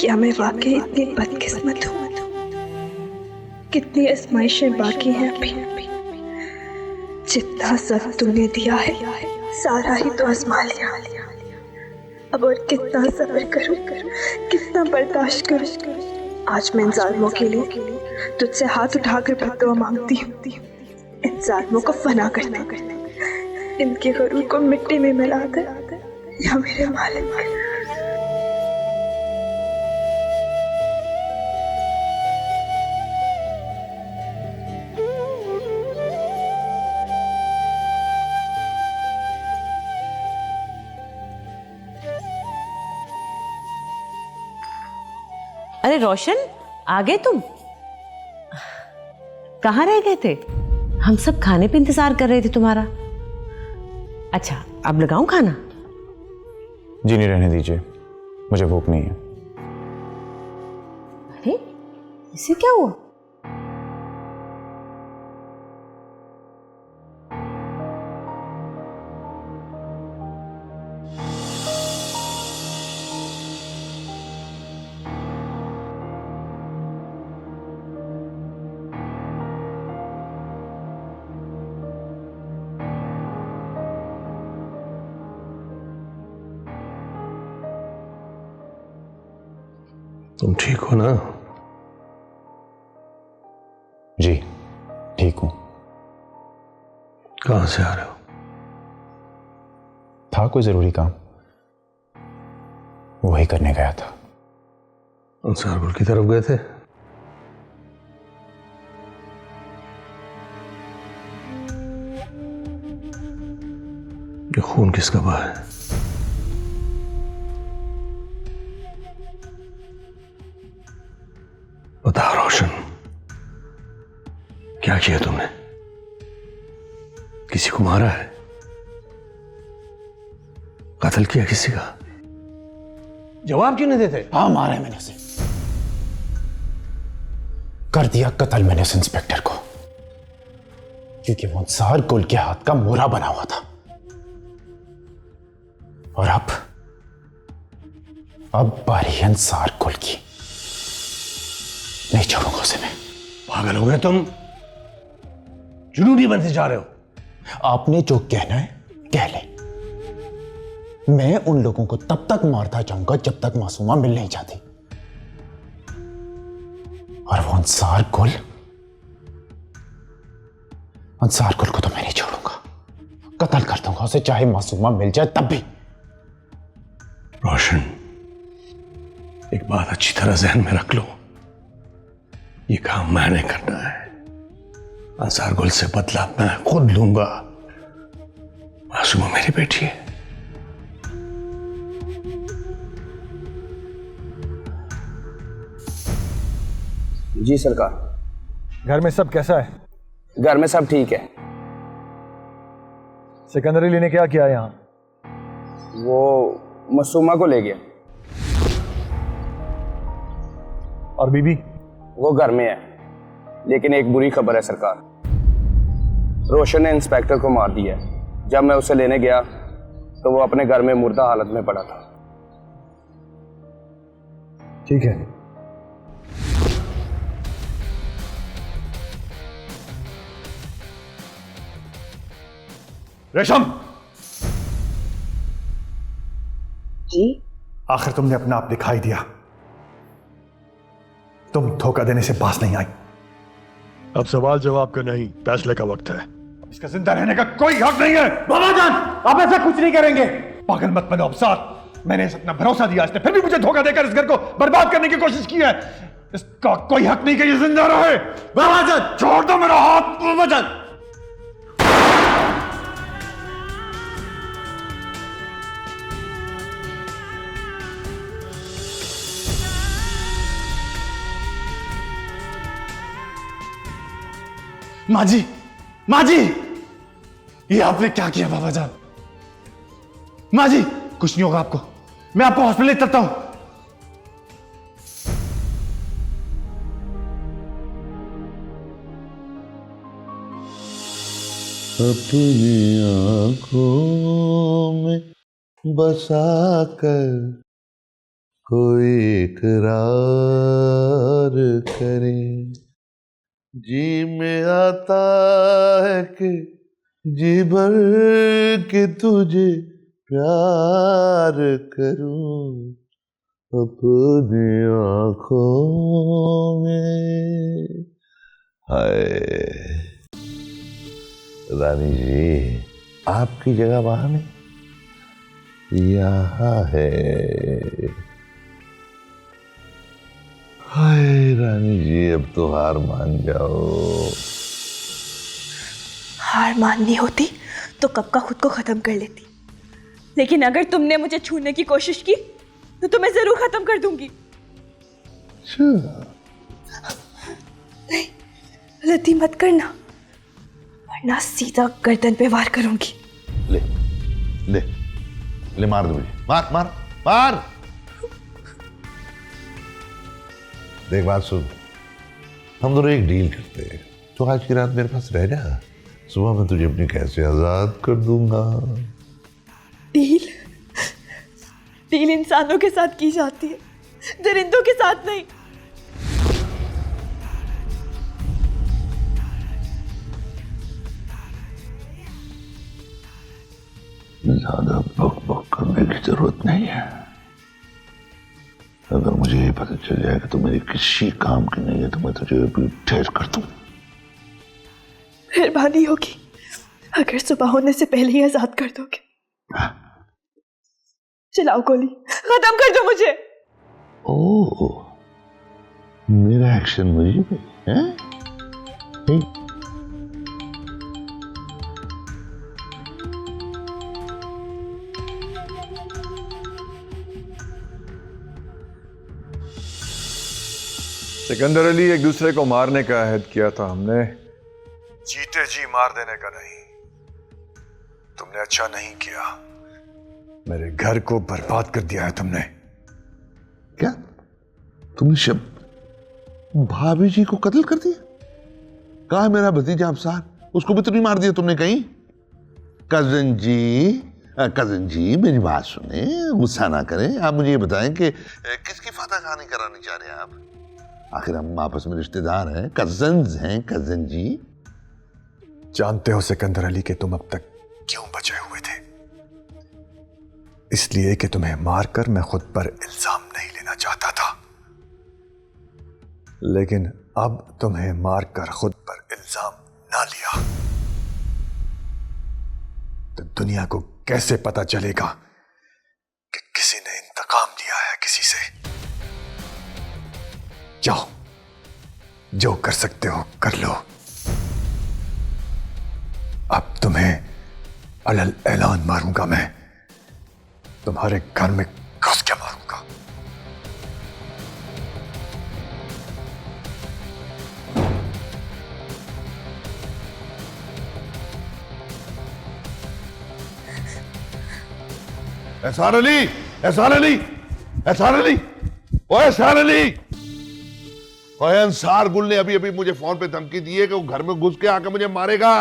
क्या मैं वाकई इतनी बदकिस्मत हूँ? कितनी आजमाइशें बाकी हैं अभी। जितना सब तूने दिया है सारा ही तो आजमा लिया, अब और कितना सब्र करूं, कितना बर्दाश्त करूं। आज मैं इन जालिमों के लिए तुझसे हाथ उठाकर बद्दुआ मांगती हूँ, इन जालिमों को फना करना, इनके गरूर को मिट्टी में मिला कर, या मेरे मालिक। अरे रोशन, आ गए तुम? कहाँ रह गए थे? हम सब खाने पे इंतजार कर रहे थे तुम्हारा। अच्छा, अब लगाऊं खाना? जी नहीं, रहने दीजिए, मुझे भूख नहीं है। अरे इसे क्या हुआ? तुम ठीक हो ना? जी ठीक हूं। कहां से आ रहे हो? था कोई जरूरी काम, वही करने गया था। अंसारगुल की तरफ गए थे? ये खून किसका बहा है? बता रोशन, क्या किया तुमने? किसी को मारा है? कत्ल किया किसी का? जवाब क्यों नहीं देते? हाँ, मारा है मैंने उसे, कर दिया कत्ल मैंने उस इंस्पेक्टर को, क्योंकि वो अंसार गुल के हाथ का मोहरा बना हुआ था। और अब बारी अंसार गुल की। नहीं छोड़ूंगा उसे मैं। पागल हो गए तुम? जुनूनी बनते जा रहे हो। आपने जो कहना है कह ले, मैं उन लोगों को तब तक मारता जाऊंगा जब तक मासूमा मिल नहीं जाती। और वो अंसार गुल को तो मैं नहीं छोड़ूंगा, कत्ल कर दूंगा उसे, चाहे मासूमा मिल जाए तब भी। रोशन, एक बात अच्छी तरह जहन में रख लो, ये काम मैंने करना है। अंसार गुल से बदला मैं खुद लूंगा। मासूमा मेरी बेटी है। जी सरकार। घर में सब कैसा है? घर में सब ठीक है। सिकंदरी लेने क्या किया यहाँ? वो मासूमा को ले गया। और बीबी? वो घर में है, लेकिन एक बुरी खबर है सरकार, रोशन ने इंस्पेक्टर को मार दिया है। जब मैं उसे लेने गया तो वो अपने घर में मुर्दा हालत में पड़ा था। ठीक है। रेशम जी? आखिर तुमने अपना आप दिखाई दिया। तुम धोखा देने से पास नहीं आई। अब सवाल जवाब का नहीं, फैसले का वक्त है। इसका जिंदा रहने का कोई हक नहीं है। बाबा जान, आप ऐसा कुछ नहीं करेंगे। पागल मत बनो अफसार, मैंने इसे अपना भरोसा दिया, इसने फिर भी मुझे धोखा देकर इस घर को बर्बाद करने की कोशिश की है। इसका कोई हक नहीं कि ये जिंदा रहे। बाबा जान, छोड़ दो मेरा हाथ। बाबा जान, माँ जी, माँ जी, ये आपने क्या किया बाबा जान? माँ जी, कुछ नहीं होगा आपको, मैं आपको हॉस्पिटल ले चलता हूं। अपनी आंखों में बसा कर कोई इकरार करे, जी में आता है कि जी भर के तुझे प्यार करूं अपनी आंखों में। हाय रानी जी, आपकी जगह वहां नहीं, यहाँ है। हाय रानी जी, अब तो हार मान जाओ। हार माननी होती तो कब का खुद को खत्म कर लेती, लेकिन अगर तुमने मुझे छूने की कोशिश की तो तुम्हें जरूर खत्म कर दूंगी। नहीं, गलती मत करना, वरना सीधा गर्दन पे वार करूंगी। ले ले ले, मार दो मुझे, मार मार मार। देख बात सुन, हम दोनों एक डील करते हैं। तो आज की रात मेरे पास रह जा, सुबह मैं तुझे अपनी कैसे आजाद कर दूंगा। डील? डील इंसानों के साथ की जाती है, दरिंदों के साथ नहीं। ज्यादा बक बक करने की जरूरत नहीं है। अगर मुझे ये पता चल जाए कि तू मेरी किसी काम की नहीं है तो मैं तुझे अभी ठेर कर दूं। मेहरबानी होगी अगर सुबह होने से पहले ही आजाद कर दोगे। चलाओ गोली, खत्म कर दो मुझे। ओह, मेरा एक्शन मुझे भी है? सिकंदर अली, एक दूसरे को मारने का अहद किया था हमने, जीते जी मार देने का नहीं। तुमने अच्छा नहीं किया, मेरे घर को बर्बाद कर दिया है तुमने। क्या तुमने शब भाभी जी को कत्ल कर दिया? कहा मेरा भतीजा अफसार, उसको भी तो नहीं मार दिया तुमने कहीं? कजन जी मेरी बात सुने, गुस्सा ना करें। आप मुझे ये बताएं कि किसकी फातह खानी करानी चाह रहे हैं आप? आखिर हम आपस में रिश्तेदार हैं, कजन्स हैं। कजन जी, जानते हो सिकंदर अली कि तुम अब तक क्यों बचे हुए थे? इसलिए कि तुम्हें मारकर मैं खुद पर इल्जाम नहीं लेना चाहता था, लेकिन अब तुम्हें मारकर खुद पर इल्जाम ना लिया तो दुनिया को कैसे पता चलेगा कि किसी ने इंतकाम लिया है किसी से। जाओ, जो कर सकते हो कर लो। अब तुम्हें अलल ऐलान मारूंगा मैं, तुम्हारे घर में घुस के मारूंगा। एहसान अली, एहसान अली, एहसान अली, ओ एहसान अली। और अंसार गुल ने अभी अभी मुझे फोन पे धमकी दी है कि वो घर में घुस के आकर मुझे मारेगा।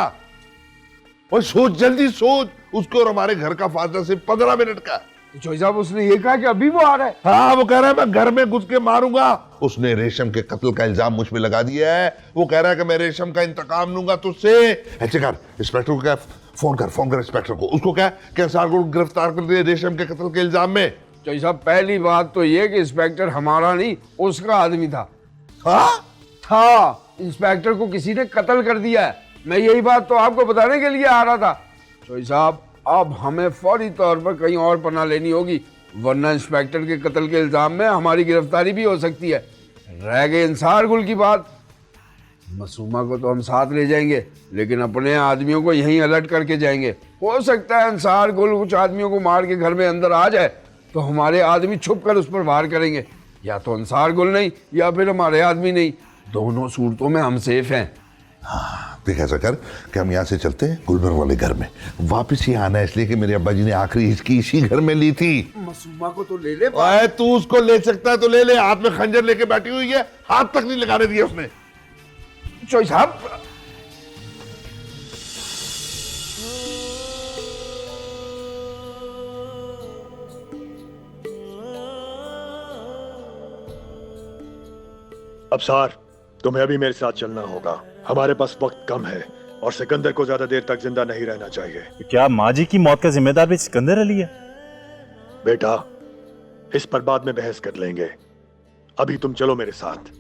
और सोच, जल्दी सोच, उसको और हमारे घर का फासला सिर्फ 15 मिनट का। चौधरी साहब, उसने ये कहा कि अभी वो आ रहा है? हाँ, वो कह रहा है मैं घर में घुस के मारूंगा। उसने रेशम के कत्ल का इल्जाम मुझ पे लगा दिया है। वो कह रहा है कि मैं रेशम का इंतकाम लूंगा तुझसे। ऐसे कर, इंस्पेक्टर को क्या, फोन कर इंस्पेक्टर को। उसको क्या कि अंसार गुल गिरफ्तार कर दिया रेशम के कत्ल के इल्जाम में। चौधरी साहब, पहली बात तो ये कि इंस्पेक्टर हमारा नहीं, उसका आदमी था। था, इंस्पेक्टर को किसी ने कत्ल कर दिया है। मैं यही बात तो आपको बताने के लिए आ रहा था। चौधरी साहब, अब हमें फौरी तौर पर कहीं और पनाह लेनी होगी, वरना इंस्पेक्टर के कत्ल के इल्जाम में हमारी गिरफ्तारी भी हो सकती है। रह गई अंसार गुल की बात, मासूमा को तो हम साथ ले जाएंगे, लेकिन अपने आदमियों को यहीं अलर्ट करके जाएंगे। हो सकता है अंसार गुल कुछ आदमियों को मार के घर में अंदर आ जाए तो हमारे आदमी छुप कर उस पर वार करेंगे। या तो अंसार गुल नहीं या फिर हमारे आदमी नहीं, दोनों सूरतों में हम सेफ हैं। हाँ, देख ऐसा कर कि हम यहाँ से चलते हैं गुलबर वाले घर में। वापस ही आना है इसलिए कि मेरे अब्बा जी ने आखिरी हिचकी इसी घर में ली थी। मासूमा को तो ले ले। तू उसको ले सकता है तो ले ले, हाथ में खंजर लेके बैठी हुई है, हाथ तक नहीं लगाने दिया उसने। चौधरी साहब, अफसार, तुम्हें अभी मेरे साथ चलना होगा, हमारे पास वक्त कम है। और सिकंदर को ज्यादा देर तक जिंदा नहीं रहना चाहिए। क्या माँ जी की मौत का जिम्मेदार भी सिकंदर अली है? बेटा, इस पर बाद में बहस कर लेंगे, अभी तुम चलो मेरे साथ।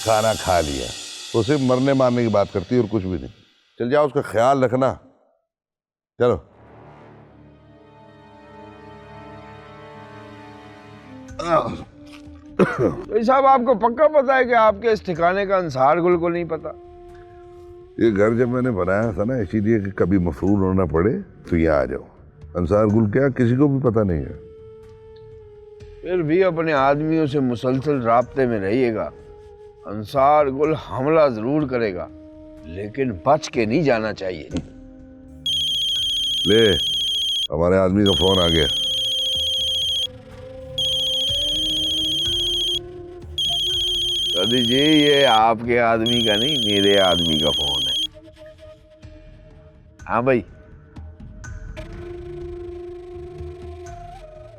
खाना खा लिया तो सिर्फ मरने मारने की बात करती है और कुछ भी नहीं। चल जाओ, उसका ख्याल रखना। चलो। तो साहब आपको पक्का पता है कि आपके इस ठिकाने का अंसार गुल को नहीं पता? ये घर जब मैंने बनाया था ना, इसीलिए कि कभी मफरूर होना पड़े तो ये आ जाओ। अंसार गुल क्या किसी को भी पता नहीं है। फिर भी अपने आदमियों से मुसलसल राब्ते में रहिएगा। अंसार गुल हमला जरूर करेगा, लेकिन बच के नहीं जाना चाहिए। ले, हमारे आदमी का फोन आ गया। दादी जी, ये आपके आदमी का नहीं, मेरे आदमी का फोन है। हाँ भाई,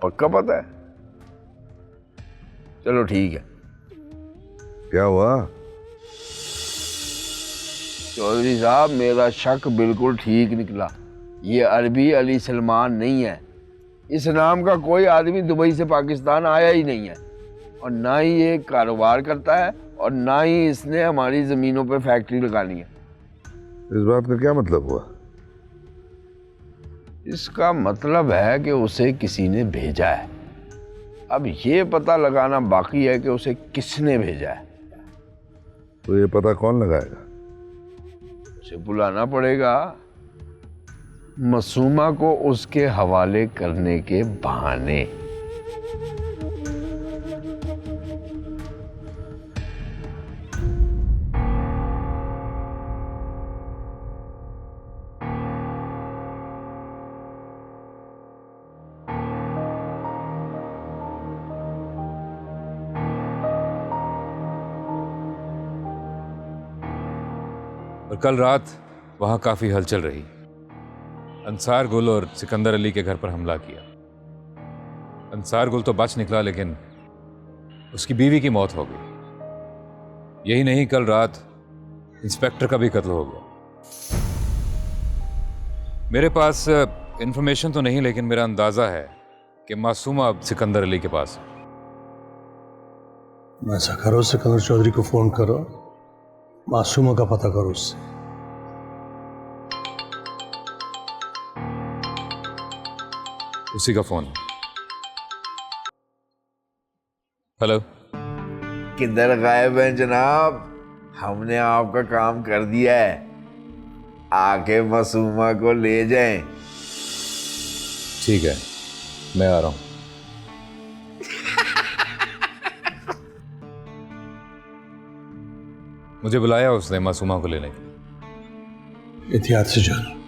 पक्का पता है? चलो ठीक है। क्या हुआ? चौधरी साहब, मेरा शक बिल्कुल ठीक निकला। ये अरबी अली सलमान नहीं है। इस नाम का कोई आदमी दुबई से पाकिस्तान आया ही नहीं है, और ना ही ये कारोबार करता है, और ना ही इसने हमारी ज़मीनों पे फैक्ट्री लगानी है। इस बात का क्या मतलब हुआ? इसका मतलब है कि उसे किसी ने भेजा है। अब ये पता लगाना बाकी है कि उसे किसने भेजा है। तो ये पता कौन लगाएगा? उसे बुलाना पड़ेगा, मासूमा को उसके हवाले करने के बहाने। और कल रात वहाँ काफ़ी हलचल रही। अंसार गुल और सिकंदर अली के घर पर हमला किया। अंसार गुल तो बच निकला, लेकिन उसकी बीवी की मौत हो गई। यही नहीं, कल रात इंस्पेक्टर का भी कत्ल हो गया। मेरे पास इंफॉर्मेशन तो नहीं, लेकिन मेरा अंदाज़ा है कि मासूमा अब सिकंदर अली के पास है। ऐसा करो, सिकंदर चौधरी को फोन करो, मासूमा का पता करो उससे। उसी का फोन। हेलो। किधर गायब हैं जनाब? हमने आपका काम कर दिया है। आके मासूमा को ले जाएं। ठीक है, मैं आ रहा हूं। मुझे बुलाया उसने मासूमा को लेने के लिए। एहतियात से जाना।